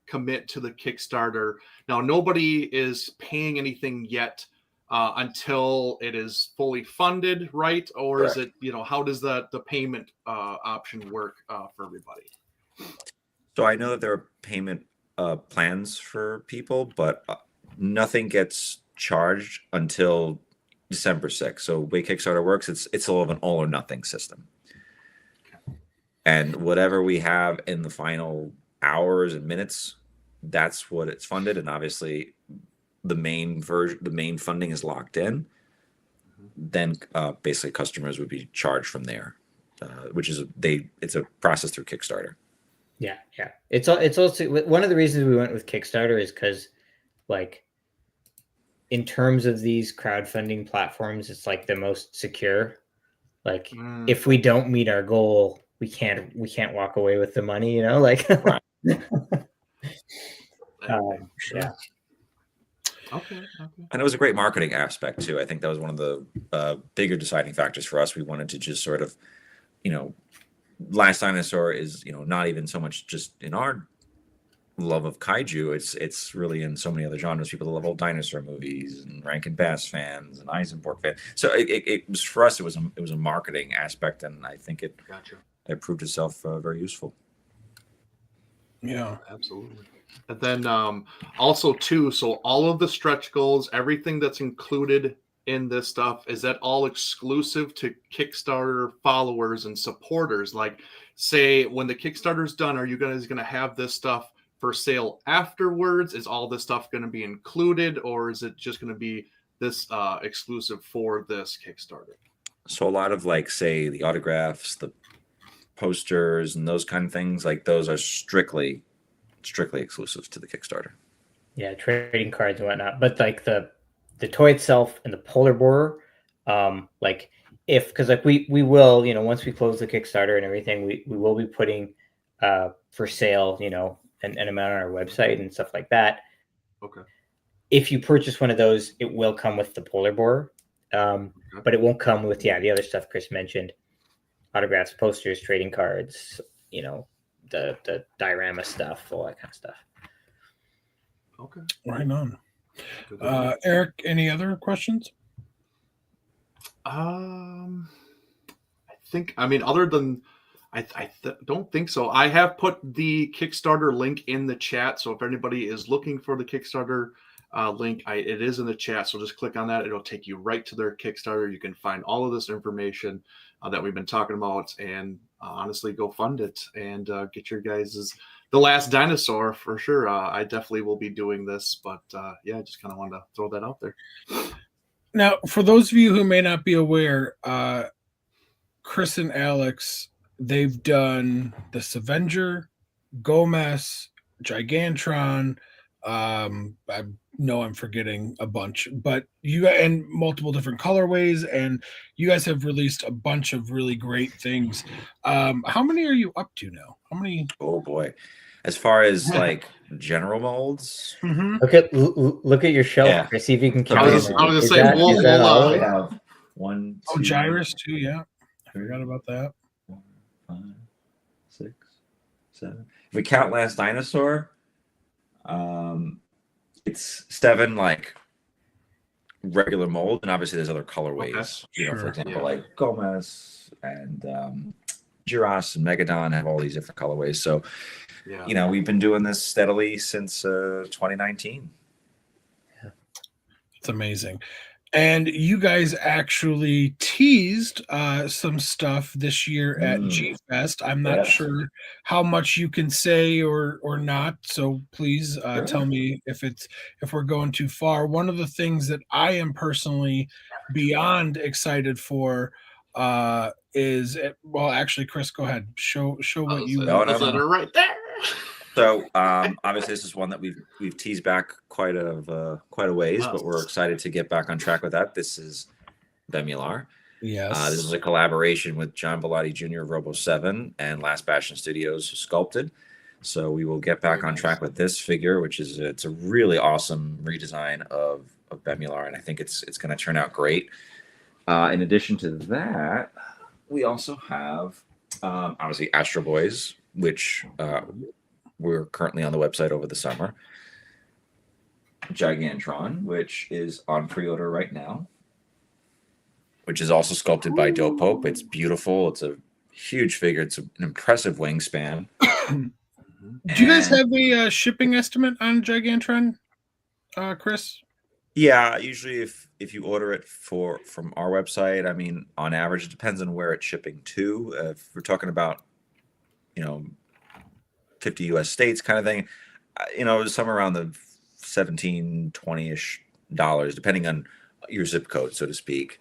commit to the Kickstarter, now nobody is paying anything yet until it is fully funded, right? Or Correct. Is it, how does the payment option work for everybody? So I know that there are payment plans for people, but nothing gets charged until December 6th. So the way Kickstarter works, it's a little of an all or nothing system. And whatever we have in the final hours and minutes, that's what it's funded. And obviously the main funding is locked in. Then basically customers would be charged from there, which is it's a process through Kickstarter. Yeah. It's also one of the reasons we went with Kickstarter is because, like, in terms of these crowdfunding platforms, it's like the most secure. Like, if we don't meet our goal, we can't walk away with the money. Right. Yeah. Okay. And it was a great marketing aspect too. I think that was one of the bigger deciding factors for us. We wanted to just sort of, Last Dinosaur is, not even so much just in our love of kaiju. It's really in so many other genres. People that love old dinosaur movies and Rankin Bass fans and Eisenberg fans. So it was for us. It was a marketing aspect, and I think it proved itself very useful. Yeah, absolutely. And then also too, so all of the stretch goals, everything that's included in this stuff, is that all exclusive to Kickstarter followers and supporters? Like, say when the Kickstarter's done, are you guys going to have this stuff for sale afterwards? Is all this stuff going to be included, or is it just going to be this exclusive for this Kickstarter? So a lot of, like, say, the autographs, the posters, and those kind of things, like those are strictly exclusive to the Kickstarter. Yeah, trading cards and whatnot. But like the toy itself and the polar borer, because we will, once we close the Kickstarter and everything, we will be putting for sale, an amount on our website and stuff like that. Okay. If you purchase one of those, it will come with the polar borer, but it won't come with the other stuff Chris mentioned: autographs, posters, trading cards, the diorama stuff, all that kind of stuff. Okay. Right on. Eric, any other questions? I mean, other than I don't think so. I have put the Kickstarter link in the chat, so if anybody is looking for the Kickstarter link, it is in the chat. So just click on that; it'll take you right to their Kickstarter. You can find all of this information that we've been talking about, and honestly, go fund it and get your guys's The Last Dinosaur for sure. I definitely will be doing this, but yeah, just kind of wanted to throw that out there. Now, for those of you who may not be aware, Chris and Alex, they've done this Avenger, Gomez, Gigantron. I know I'm forgetting a bunch, but and multiple different colorways, and you guys have released a bunch of really great things. How many are you up to now? How many? Oh boy. As far as like general molds, Look at your shelf, Chris. See if you can count. I was gonna say, we have 1, 2, Gyrus too. Yeah, I forgot about that. 4, 5, 6, 7. If we count Last Dinosaur, it's 7 like regular mold, and obviously there's other colorways. Okay. For example, like Gomez and Giras and Megadon have all these different colorways. So, we've been doing this steadily since 2019. Yeah, it's amazing. And you guys actually teased some stuff this year at G-Fest. I'm not sure how much you can say or not, so please tell me if we're going too far. One of the things that I am personally beyond excited for is, well, actually, Chris, go ahead. Show what you want. Right there. So obviously this is one that we've teased back quite a ways, but we're excited to get back on track with that. This is Bemular. Yes. This is a collaboration with John Bellotti Jr. of Robo 7 and Last Bastion Studios Sculpted. So we will get back on track with this figure, which is it's a really awesome redesign of Bemular, and I think it's going to turn out great. In addition to that, we also have obviously Astro Boys, which we're currently on the website over the summer. Gigantron, which is on pre-order right now, which is also sculpted by Dope Pope. It's beautiful. It's a huge figure. It's an impressive wingspan. Do you guys have a shipping estimate on Gigantron, Chris? Yeah, usually if you order it from our website, I mean, on average, it depends on where it's shipping to. If we're talking about, 50 U.S. states kind of thing, somewhere around the $17, $20-ish, depending on your zip code, so to speak.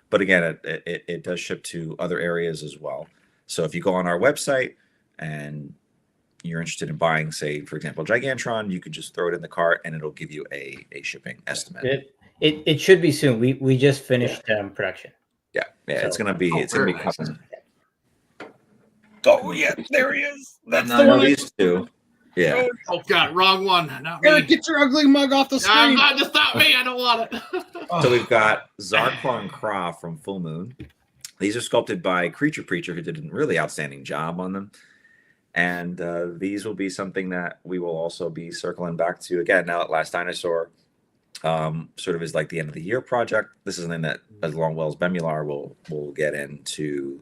But again, it does ship to other areas as well. So if you go on our website and you're interested in buying, say, for example, Gigantron, you could just throw it in the cart and it'll give you a shipping estimate. It should be soon. We just finished production. Yeah, so, it's gonna be coming. Oh yeah, there he is. That's the one. These two. Yeah. Oh God, wrong one. Not me. Eric, get your ugly mug off the screen. Just not me. I don't want it. So we've got Zarkor and Kra from Full Moon. These are sculpted by Creature Preacher, who did a really outstanding job on them. And these will be something that we will also be circling back to again now that Last Dinosaur sort of is like the end of the year project. This is something that, as long as Bemular will get into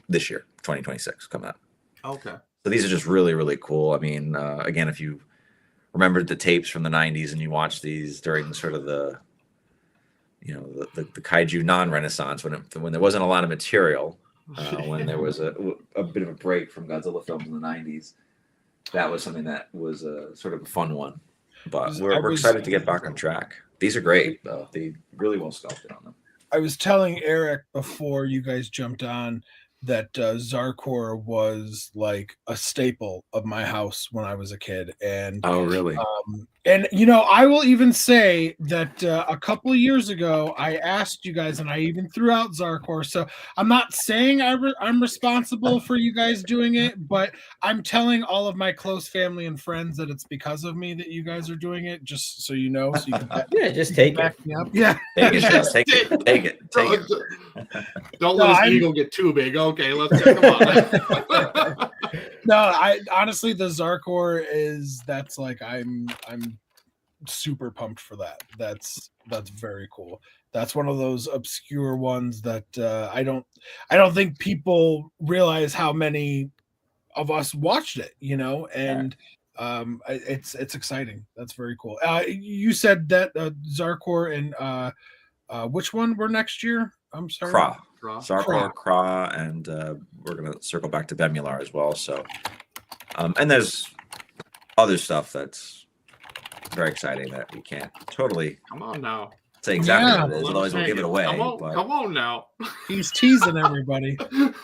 this year, 2026, coming up. Okay. So these are just really, really cool. I mean, again, if you remembered the tapes from the 90s and you watched these during sort of the kaiju non-renaissance, when there wasn't a lot of material, when there was a bit of a break from Godzilla films in the 90s, that was something that was sort of a fun one. But we're excited to get back on track. These are great, though. They really well sculpted on them. I was telling Eric before you guys jumped on that Zarkor was like a staple of my house when I was a kid. And oh, really? And I will even say that a couple of years ago, I asked you guys, and I even threw out Zarkor. So I'm not saying I'm responsible for you guys doing it, but I'm telling all of my close family and friends that it's because of me that you guys are doing it. Just so you know, so you can just take back it. me up. Yeah, take it. Don't let his ego get too big. Okay, let's come on. No, I honestly, the Zarkor that's like I'm super pumped for that. That's very cool. That's one of those obscure ones that I don't think people realize how many of us watched it, and it's exciting. That's very cool. You said that Zarkor and which one were next year? I'm sorry. Kra. Zarkor, Kra, and we're gonna circle back to Bemular as well. So, and there's other stuff that's very exciting that we can't totally come on now say exactly what it is. Otherwise, we'll give it away. Come on now. He's teasing everybody.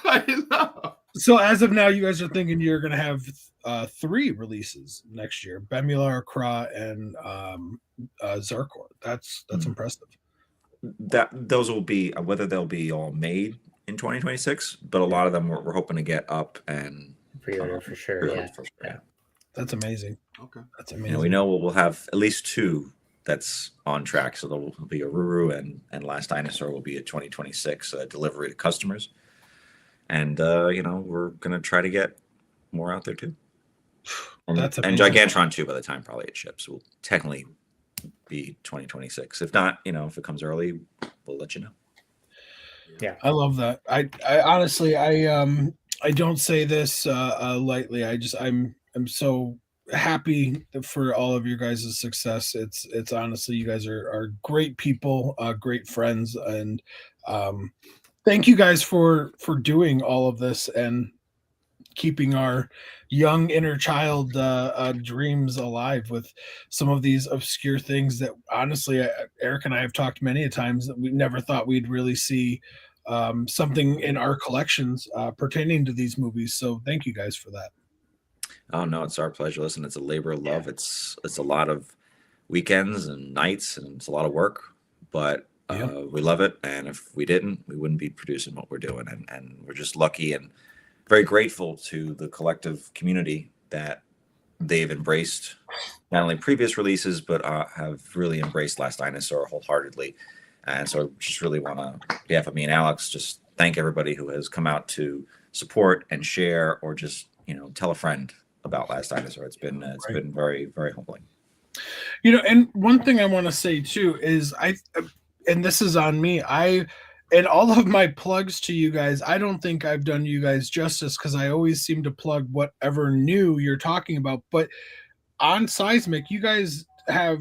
I know. So as of now, you guys are thinking you're gonna have 3 releases next year: Bemular, Kra, and Zarkor. That's impressive. Those will be whether they'll be all made in 2026, but a lot of them we're hoping to get up and pre-order for sure. Yeah, that's amazing. Okay, that's amazing. We know we'll have at least 2 that's on track. So there'll be a Ruru and Last Dinosaur will be a 2026 delivery to customers, and we're gonna try to get more out there too. And Gigantron too. By the time probably it ships, will technically be 2026. If not, if it comes early, we'll let you know. Yeah, I love that. I honestly, I don't say this lightly. I'm so happy for all of your guys' success. It's honestly, you guys are great people, great friends, and thank you guys for doing all of this and keeping our young inner child dreams alive with some of these obscure things that honestly Eric and I have talked many a times that we never thought we'd really see something in our collections pertaining to these movies. So thank you guys for that. Oh no, it's our pleasure. Listen, it's a labor of love. It's a lot of weekends and nights, and it's a lot of work, but we love it. And if we didn't, we wouldn't be producing what we're doing. And we're just lucky and very grateful to the collective community that they've embraced not only previous releases, but have really embraced Last Dinosaur wholeheartedly. And so I just really want to, on behalf of me and Alex, just thank everybody who has come out to support and share, or just, tell a friend about Last Dinosaur. It's been been very, very humbling. And one thing I want to say too is and this is on me, and all of my plugs to you guys, I don't think I've done you guys justice because I always seem to plug whatever new you're talking about. But on Seismic, you guys have,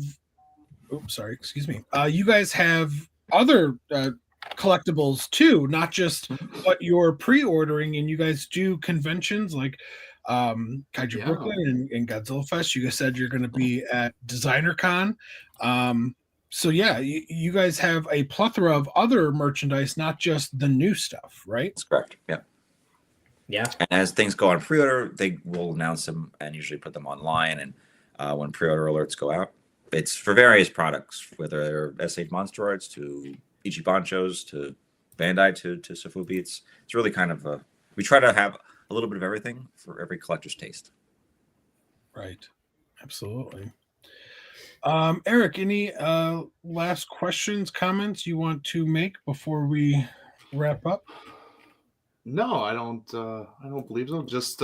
you guys have other collectibles too, not just what you're pre-ordering. And you guys do conventions like Kaiju Brooklyn and Godzilla Fest. You guys said you're going to be at Designer Con. So yeah, you guys have a plethora of other merchandise, not just the new stuff, right? That's correct. Yeah. Yeah. And as things go on pre-order, they will announce them and usually put them online. And when pre-order alerts go out, it's for various products, whether they're SH Monstroids to Ichibanchos to Bandai to Sofubi. It's really kind of we try to have a little bit of everything for every collector's taste. Right. Absolutely. Eric, any last questions, comments you want to make before we wrap up? No, I don't. I don't believe so. Just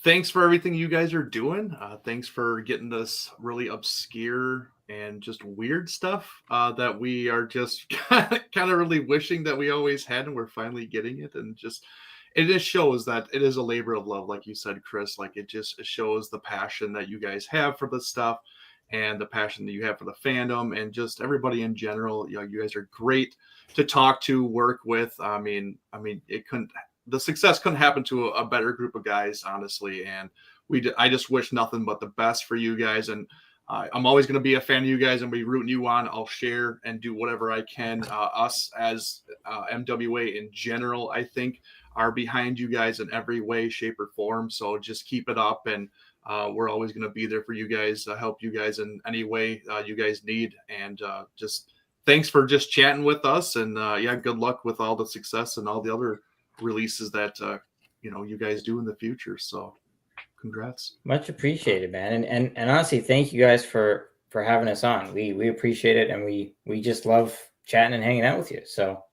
thanks for everything you guys are doing. Thanks for getting this really obscure and just weird stuff that we are just kind of really wishing that we always had, and we're finally getting it. And just it just shows that it is a labor of love, like you said, Chris. Like it shows the passion that you guys have for this stuff, and the passion that you have for the fandom, and just everybody in general. You know, you guys are great to talk to, work with. I mean, it couldn't. The success couldn't happen to a better group of guys, honestly. And I just wish nothing but the best for you guys. And I'm always going to be a fan of you guys and be rooting you on. I'll share and do whatever I can. Us as MWA in general, I think, are behind you guys in every way, shape, or form. So just keep it up, and we're always going to be there for you guys, help you guys in any way you guys need. And just thanks for just chatting with us. And yeah, good luck with all the success and all the other releases that you guys do in the future. So congrats. Much appreciated, man. And honestly, thank you guys for having us on. We appreciate it, and we just love chatting and hanging out with you. So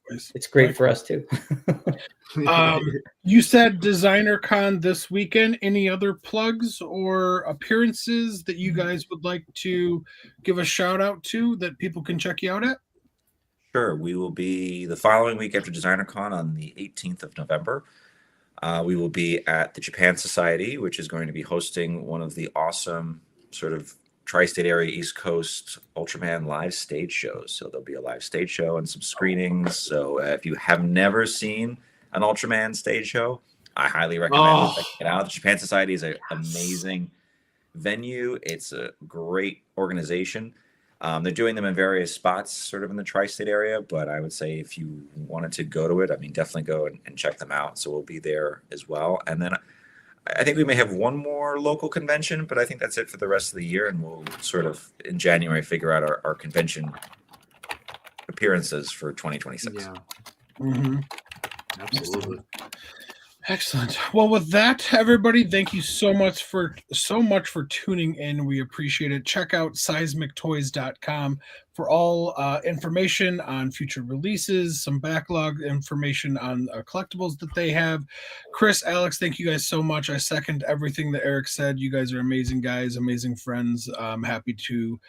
it's great for us too. You said Designer Con this weekend. Any other plugs or appearances that you guys would like to give a shout out to that people can check you out at? Sure. We will be the following week after Designer Con on the 18th of November. We will be at the Japan Society, which is going to be hosting one of the awesome sort of tri-state area East Coast Ultraman live stage shows. So there'll be a live stage show and some screenings. So if you have never seen an Ultraman stage show, I highly recommend checking it out. The Japan Society is an amazing venue. It's a great organization. They're doing them in various spots sort of in the tri-state area, but I would say if you wanted to go to it, I mean, definitely go and check them out. So we'll be there as well. And then I think we may have one more local convention, but I think that's it for the rest of the year. And we'll sort of in January figure out our convention appearances for 2026. Yeah. Mm-hmm. Absolutely. Excellent. Well, with that, everybody, thank you so much for tuning in. We appreciate it. Check out seismictoys.com for all information on future releases, some backlog information on collectibles that they have. Chris, Alex, thank you guys so much. I second everything that Eric said. You guys are amazing guys, amazing friends. I'm happy to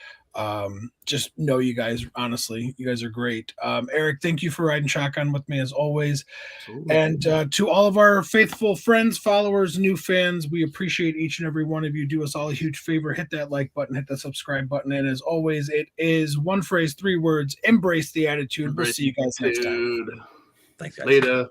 just know you guys. Honestly, you guys are great. Eric, thank you for riding shotgun with me as always. Absolutely. And to all of our faithful friends, followers, new fans, we appreciate each and every one of you. Do us all a huge favor, hit that like button, hit that subscribe button, and as always, it is one phrase, 3 words: embrace the attitude. We'll see you guys next time. Thanks, guys. Later.